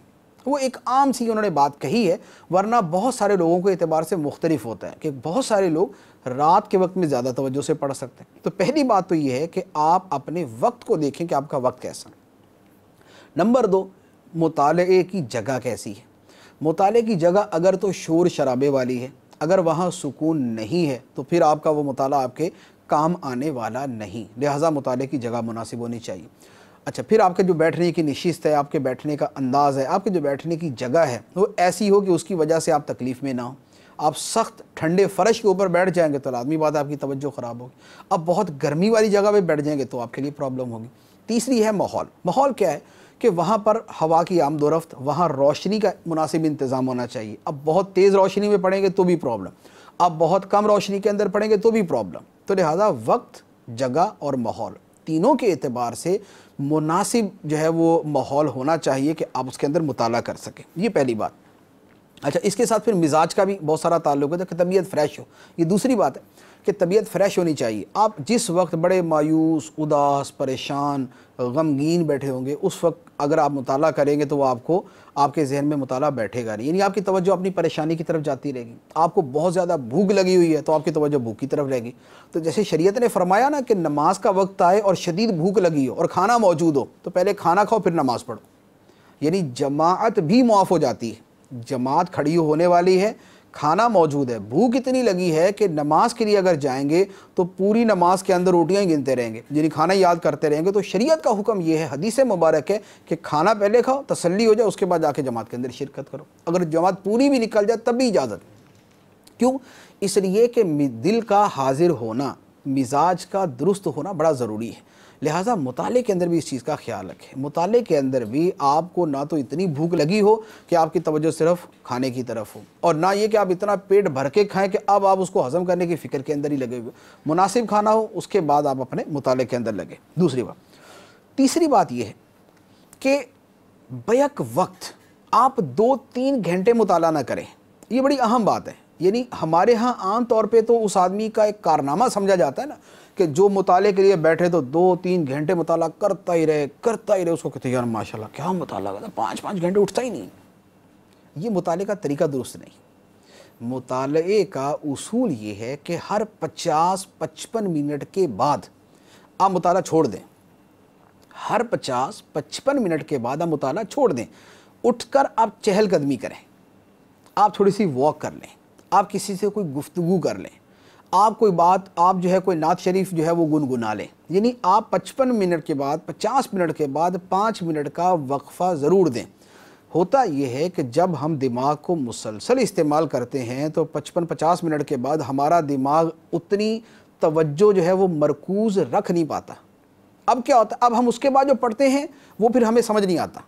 वो एक आम सी उन्होंने बात कही है, वरना बहुत सारे लोगों के एतबार से मुख्तलिफ होता है कि बहुत सारे लोग रात के वक्त में ज़्यादा तवज्जो से पढ़ सकते हैं। तो पहली बात तो ये है कि आप अपने वक्त को देखें कि आपका वक्त कैसा है। नंबर 2, मुताले की जगह कैसी है। मुताले की जगह अगर तो शोर शराबे वाली है, अगर वहाँ सुकून नहीं है, तो फिर आपका वो मुताला आपके काम आने वाला नहीं। लिहाजा मुताले की जगह मुनासिब होनी चाहिए। अच्छा, फिर आपके जो बैठने की नशिस्त है, आपके बैठने का अंदाज़ है, आपके जो बैठने की जगह है वो ऐसी हो कि उसकी वजह से आप तकलीफ़ में ना हो। आप सख्त ठंडे फ़र्श के ऊपर बैठ जाएंगे तो लाज़मी बात है आपकी तवज्जो ख़राब होगी। आप बहुत गर्मी वाली जगह पे बैठ जाएंगे तो आपके लिए प्रॉब्लम होगी। तीसरी है माहौल। माहौल क्या है कि वहाँ पर हवा की आमदोरफ्त, वहाँ रोशनी का मुनासिब इंतज़ाम होना चाहिए। अब बहुत तेज़ रोशनी में पढ़ेंगे तो भी प्रॉब्लम, आप बहुत कम रोशनी के अंदर पढ़ेंगे तो भी प्रॉब्लम। तो लिहाजा वक्त, जगह और माहौल तीनों के एतबार से मुनासिब जो है वो माहौल होना चाहिए कि आप उसके अंदर मुताला कर सकें। ये पहली बात। अच्छा, इसके साथ फिर मिजाज का भी बहुत सारा ताल्लुक है कि तबीयत फ़्रेश हो। ये दूसरी बात है कि तबीयत फ़्रेश होनी चाहिए। आप जिस वक्त बड़े मायूस, उदास, परेशान, गमगीन बैठे होंगे, उस वक्त अगर आप मुताला करेंगे तो वो आपके जहन में मुताला बैठेगा नहीं, यानी आपकी तवज्जो अपनी परेशानी की तरफ जाती रहेगी। आपको बहुत ज़्यादा भूख लगी हुई है तो आपकी तवज्जो भूख की तरफ रहेगी। तो जैसे शरीयत ने फरमाया ना कि नमाज का वक्त आए और शदीद भूख लगी हो और खाना मौजूद हो, तो पहले खाना खाओ फिर नमाज़ पढ़ो, यानी जमात भी मुआफ़ हो जाती है। जमात खड़ी होने वाली है, खाना मौजूद है, भूख इतनी लगी है कि नमाज के लिए अगर जाएंगे तो पूरी नमाज के अंदर रोटियां ही गिनते रहेंगे, यानी खाना याद करते रहेंगे। तो शरीयत का हुक्म यह है, हदीस मुबारक है कि खाना पहले खाओ, तसल्ली हो जाए, उसके बाद जाके जमात के अंदर शिरकत करो। अगर जमात पूरी भी निकल जाए तब भी इजाज़त। क्यों? इसलिए कि दिल का हाजिर होना, मिजाज का दुरुस्त होना बड़ा ज़रूरी है। लिहाजा मुताले के अंदर भी इस चीज़ का ख्याल रखें। मुताले के अंदर भी आपको ना तो इतनी भूख लगी हो कि आपकी तवज्जो सिर्फ खाने की तरफ हो, और ना ये कि आप इतना पेट भर के खाएं कि अब आप उसको हज़म करने की फ़िक्र के अंदर ही लगे हुए। मुनासिब खाना हो, उसके बाद आप अपने मुताले के अंदर लगे। दूसरी बात। तीसरी बात यह है कि बैक वक्त आप 2-3 घंटे मुताला ना करें। ये बड़ी अहम बात है। यानी हमारे यहाँ आम तौर पे तो उस आदमी का एक कारनामा समझा जाता है ना कि जो मुताले के लिए बैठे तो 2-3 घंटे मुताला करता ही रहे। उसको कहते यार माशाल्लाह क्या मुताला करता, 5-5 घंटे उठता ही नहीं। ये मुताले का तरीका दुरुस्त नहीं। मुताले का उसूल ये है कि हर 50-55 मिनट के बाद आप मुताला छोड़ दें। हर 50-55 मिनट के बाद आप मुताला छोड़ दें। उठकर आप चहलकदमी करें, आप थोड़ी सी वॉक कर लें, आप किसी से कोई गुफ्तगू कर लें, आप कोई बात, आप जो है कोई नात शरीफ जो है वो गुनगुना लें। यानी आप 55 मिनट के बाद, 50 मिनट के बाद 5 मिनट का वक्फ़ा ज़रूर दें। ہوتا یہ ہے کہ جب ہم دماغ کو مسلسل استعمال کرتے ہیں تو 55-50 منٹ کے بعد ہمارا دماغ اتنی توجہ جو ہے وہ مرکوز رکھ نہیں پاتا. اب کیا ہوتا ہے، اب ہم اس کے بعد جو پڑھتے ہیں وہ پھر ہمیں سمجھ نہیں آتا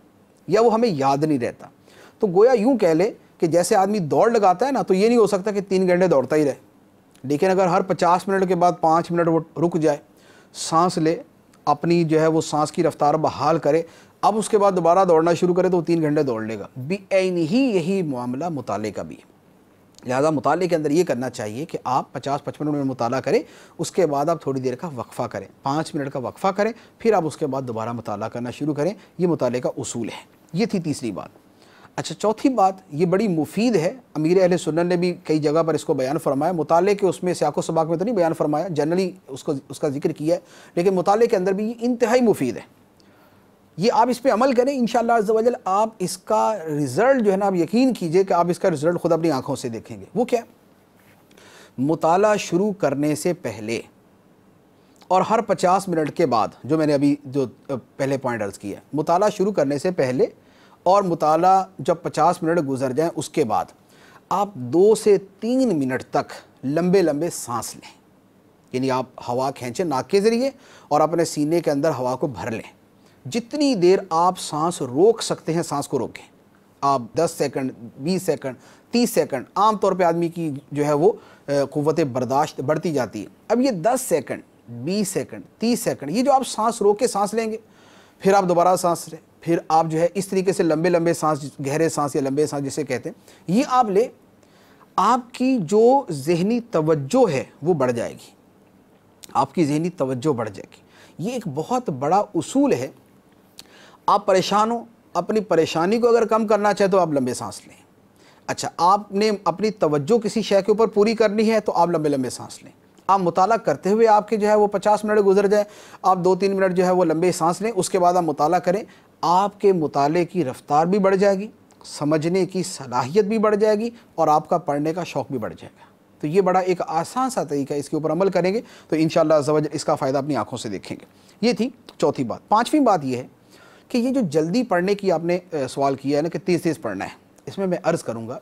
یا وہ ہمیں یاد نہیں رہتا. تو گویا یوں کہہ لے کہ جیسے آدمی دوڑ لگاتا ہے نا، تو یہ نہیں ہو سکتا کہ 3 گھنٹے دوڑتا ہی رہے، لیکن اگر ہر 50 منٹ کے بعد 5 منٹ وہ رک جائے، سانس لے، اپنی جو ہے وہ سانس کی رفتار بحال کرے، اب اس کے بعد دوبارہ دوڑنا شروع کرے تو وہ 3 گھنٹے دوڑ لے گا. بعین ہی یہی معاملہ مطالعے کا بھی ہے. لہذا مطالعے کے اندر یہ کرنا چاہیے کہ آپ 50-55 منٹ مطالعہ کریں، اس کے بعد آپ تھوڑی دیر کا وقفہ کریں، 5 منٹ کا وقفہ کریں، پھر آپ اس کے بعد دوبارہ مطالعہ کرنا شروع کریں. یہ مطالعے کا اصول ہے. یہ تھی تیسری بات. اچھا، چوتھی بات یہ بڑی مفید ہے، امیر اہل سنت نے بھی کئی جگہ پر اس کو بیان فرمایا. مطالعے کے اس میں سیاق و سباق میں تو نہیں بیان فرمایا، جنرلی اس کا ذکر کیا ہے، لیکن مطالعے کے اندر بھی یہ انتہائی مفید ہے. یہ آپ اس پہ عمل کریں، انشاءاللہ عز و جل آپ اس کا رزلٹ جو ہے نا، آپ یقین کیجئے کہ آپ اس کا رزلٹ خود اپنی آنکھوں سے دیکھیں گے. وہ کیا؟ مطالعہ شروع کرنے سے پہلے اور ہر 50 منٹ کے بعد، جو میں نے ابھی جو پہلے پوائنٹ عرض کیا ہے، مطالعہ شروع کرنے سے پہلے اور مطالعہ جب 50 منٹ گزر جائیں اس کے بعد آپ 2 سے 3 منٹ تک لمبے لمبے سانس لیں. یعنی آپ ہوا کھینچیں ناک کے ذریعے اور اپنے سینے کے اندر ہوا کو بھر لیں. جتنی دیر آپ سانس روک سکتے ہیں سانس کو روکیں. آپ 10 سیکنڈ، 20 سیکنڈ، 30 سیکنڈ، عام طور پہ آدمی کی جو ہے وہ قوت برداشت بڑھتی جاتی ہے. اب یہ 10 سیکنڈ، 20 سیکنڈ، 30 سیکنڈ، یہ جو آپ سانس روک کے سانس لیں گے، پھر آپ دوبارہ سانس لیں، پھر آپ جو ہے اس طریقے سے لمبے لمبے سانس، گہرے سانس یا لمبے سانس جسے کہتے ہیں، یہ آپ لیں. آپ کی جو ذہنی توجہ ہے وہ بڑھ جائے گی. آپ کی ذہنی توجہ بڑھ جائے گی. یہ ایک بہت بڑا اصول ہے. آپ پریشان ہو، اپنی پریشانی کو اگر کم کرنا چاہے تو آپ لمبے سانس لیں. اچھا، آپ نے اپنی توجہ کسی شے کے اوپر پوری کرنی ہے تو آپ لمبے لمبے سانس لیں. آپ مطالعہ کرتے ہوئے آپ کے جو ہے وہ 50 منٹ گزر جائے، آپ 2-3 منٹ جو ہے وہ لمبے سانس لیں، اس کے بعد آپ مطالعہ کریں. آپ کے مطالعے کی رفتار بھی بڑھ جائے گی، سمجھنے کی صلاحیت بھی بڑھ جائے گی، اور آپ کا پڑھنے کا شوق بھی بڑھ جائے گا. تو یہ بڑا ایک آسان سا طریقہ ہے، اس کے اوپر عمل کریں گے تو انشاءاللہ عز و جل اس کا فائدہ اپنی آنکھوں سے دیکھیں گے. یہ تھی چوتھی بات. 5ویں بات یہ ہے کہ یہ جو جلدی پڑھنے کی آپ نے سوال کیا ہے نا کہ تیز تیز پڑھنا ہے، اس میں عرض کروں گا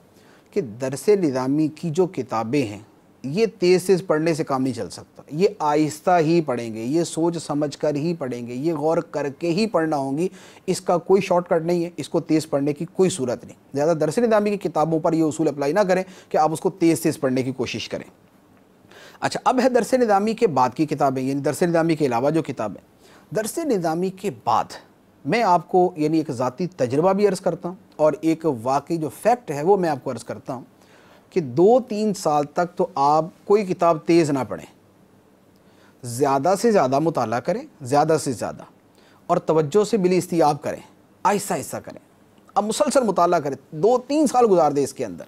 کہ درس نظامی کی جو کتابیں ہیں یہ تیز تیز پڑھنے سے کام نہیں چل سکتا. یہ آہستہ ہی پڑھیں گے، یہ سوچ سمجھ کر ہی پڑھیں گے، یہ غور کر کے ہی پڑھنا ہوگی. اس کا کوئی شارٹ کٹ نہیں ہے، اس کو تیز پڑھنے کی کوئی صورت نہیں. زیادہ درس نظامی کی کتابوں پر یہ اصول اپلائی نہ کریں کہ آپ اس کو تیز تیز پڑھنے کی کوشش کریں. اچھا، اب ہے درس نظامی کے بعد کی کتابیں، یعنی درس نظامی کے علاوہ جو کتابیں. درس نظامی کے بعد میں آپ کو یعنی ایک ذاتی تجربہ بھی عرض کرتا ہوں اور ایک واقعی جو فیکٹ ہے وہ میں آپ کو عرض کرتا ہوں کہ 2-3 سال تک تو آپ کوئی کتاب تیز نہ پڑھیں، زیادہ سے زیادہ مطالعہ کریں، زیادہ سے زیادہ، اور توجہ سے بلی استیاب کریں، آہستہ آہستہ کریں. اب مسلسل مطالعہ کریں، 2-3 سال گزار دیں اس کے اندر.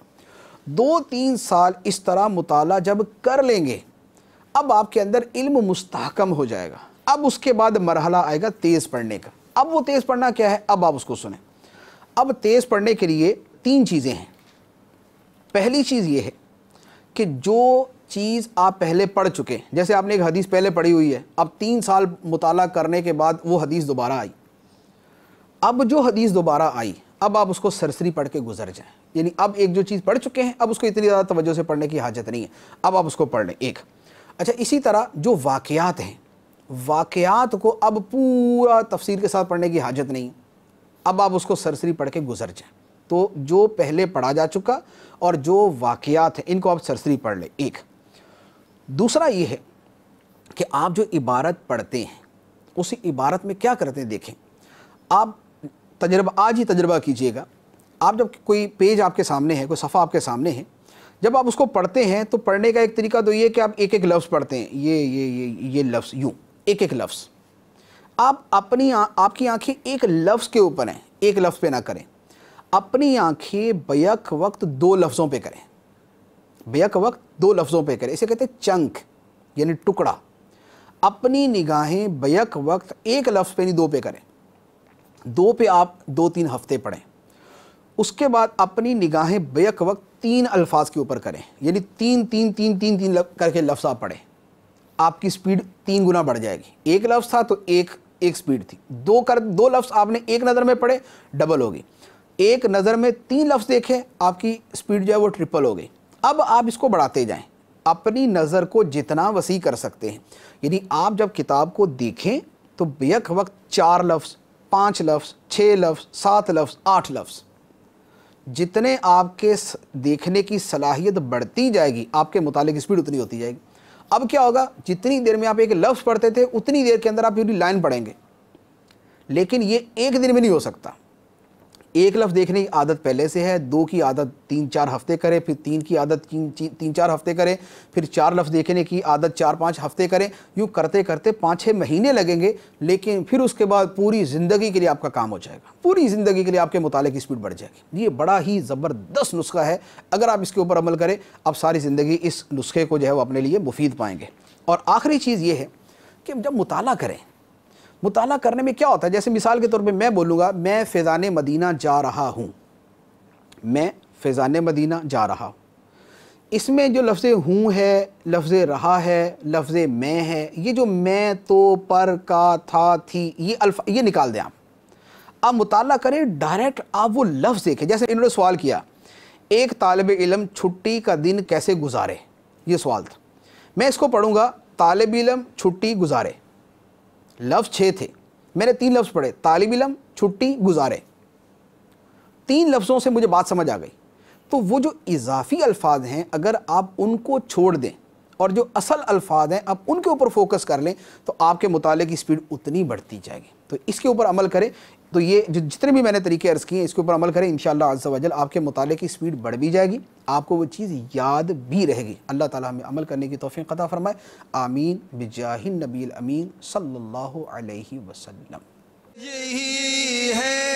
2-3 سال اس طرح مطالعہ جب کر لیں گے، اب آپ کے اندر علم مستحکم ہو جائے گا. اب اس کے بعد مرحلہ آئے گا تیز پڑھنے کا. اب وہ تیز پڑھنا کیا ہے، اب آپ اس کو سنیں. اب تیز پڑھنے کے لیے 3 چیزیں ہیں. پہلی چیز یہ ہے کہ جو چیز آپ پہلے پڑھ چکے، جیسے آپ نے ایک حدیث پہلے پڑھی ہوئی ہے، اب 3 سال مطالعہ کرنے کے بعد وہ حدیث دوبارہ آئی. اب جو حدیث دوبارہ آئی، اب آپ اس کو سرسری پڑھ کے گزر جائیں. یعنی اب ایک جو چیز پڑھ چکے ہیں، اب اس کو اتنی زیادہ توجہ سے پڑھنے کی حاجت نہیں ہے، اب آپ اس کو پڑھ لیں. ایک. اچھا، اسی طرح جو واقعات ہیں، واقعات کو اب پورا تفصیل کے ساتھ پڑھنے کی حاجت نہیں، اب آپ اس کو سرسری پڑھ کے گزر جائیں. تو جو پہلے پڑھا جا چکا اور جو واقعات ہیں ان کو آپ سرسری پڑھ لیں. ایک. دوسرا یہ ہے کہ آپ جو عبارت پڑھتے ہیں اسی عبارت میں کیا کرتے ہیں دیکھیں. آپ تجربہ آج ہی تجربہ کیجئے گا. آپ جب کوئی پیج آپ کے سامنے ہے، کوئی صفحہ آپ کے سامنے ہے، جب آپ اس کو پڑھتے ہیں تو پڑھنے کا ایک طریقہ تو یہ کہ آپ ایک ایک لفظ پڑھتے ہیں. یہ لفظ یوں ایک ایک لفظ. آپ کی آنکھیں ایک لفظ کے اوپر ہیں، ایک لفظ پہ نہ کریں. اپنی آنکھیں بیک وقت 2 لفظوں پہ کریں. بیک وقت 2 لفظوں پہ کریں، اسے کہتے ہیں چنک، یعنی ٹکڑا. اپنی نگاہیں بیک وقت ایک لفظ پہ نہیں 2 پہ کریں. 2 پہ آپ 2-3 ہفتے پڑھیں. اس کے بعد اپنی نگاہیں بیک وقت 3 الفاظ کے اوپر کریں، یعنی 3 کر کے لفظ آپ پڑھیں. آپ کی سپیڈ 3 گنا بڑھ جائے گی. ایک لفظ تھا تو ایک سپیڈ تھی. 2 لفظ آپ نے ایک نظر میں پڑھے، ڈبل ہوگی. एक नज़र में 3 लफ्ज़ देखे, आपकी स्पीड जो है वो ट्रिपल हो गई। अब आप इसको बढ़ाते जाएं, अपनी नज़र को जितना वसी कर सकते हैं। यानी आप जब किताब को देखें तो बेक वक्त 4 लफ्ज़, 5 लफ्ज़, 6 लफ्ज़, 7 लफ्ज़, 8 लफ्ज़, जितने आपके देखने की सलाहियत बढ़ती जाएगी आपके मुतालिक स्पीड उतनी होती जाएगी। अब क्या होगा, जितनी देर में आप एक लफ्ज़ पढ़ते थे उतनी देर के अंदर आप पूरी लाइन पढ़ेंगे, लेकिन ये एक दिन में नहीं हो सकता। एक लफ्ज़ देखने की आदत पहले से है, 2 की आदत 3-4 हफ्ते करें, फिर 3 की आदत 3-4 हफ्ते करें, फिर 4 लफ्ज़ देखने की आदत 4-5 हफ्ते करें। यूँ करते करते 5-6 महीने लगेंगे, लेकिन फिर उसके बाद पूरी ज़िंदगी के लिए आपका काम हो जाएगा। पूरी ज़िंदगी के लिए आपके मुताले की स्पीड बढ़ जाएगी। ये बड़ा ही ज़बरदस्त नुस्खा है, अगर आप इसके ऊपर अमल करें आप सारी ज़िंदगी इस नुस्खे को जो है वो अपने लिए मुफीद पाएंगे। और आखिरी चीज़ ये है कि जब मुताला करें, मुताला करने में क्या होता है, जैसे मिसाल के तौर पे मैं बोलूँगा मैं फ़ैज़ान मदीना जा रहा हूँ, मैं फ़ैज़ान मदीना जा रहा हूँ, इसमें जो लफ्ज़ हूँ है, लफ्ज़ रहा है, लफ्ज़ मैं है, ये जो मैं, तो, पर, का, था, थी, ये निकाल दें। आप मुताला करें, डायरेक्ट आप वो लफ्ज़ देखें। जैसे इन्होंने सवाल किया, एक तालिब इल्म छुट्टी का दिन कैसे गुजारे, ये सवाल था। मैं इसको पढ़ूँगा, तालिब इल्म छुट्टी गुजारे, लफ्ज़ 6 थे, मैंने 3 लफ्ज़ पढ़े, तालिब इल्म छुट्टी गुजारे। 3 लफ्ज़ों से मुझे बात समझ आ गई। तो वो जो इजाफ़ी अल्फाज हैं अगर आप उनको छोड़ दें और जो असल अल्फाज हैं आप उनके ऊपर फोकस कर लें तो आपके मुताले की स्पीड उतनी बढ़ती जाएगी। तो इसके ऊपर अमल करें। तो ये जो जितने भी मैंने तरीके अर्ज़ किए इसके ऊपर अमल करें, इंशाअल्लाह अज़्ज़ा वजल आपके मुताले की स्पीड बढ़ भी जाएगी, आपको वो चीज़ याद भी रहेगी। अल्लाह ताला हमें अमल करने की तौफ़ीक़ अता फ़रमाए। आमीन बिजाहिन नबील अमीन सल्लल्लाहु अलैहि वसल्लम। यही है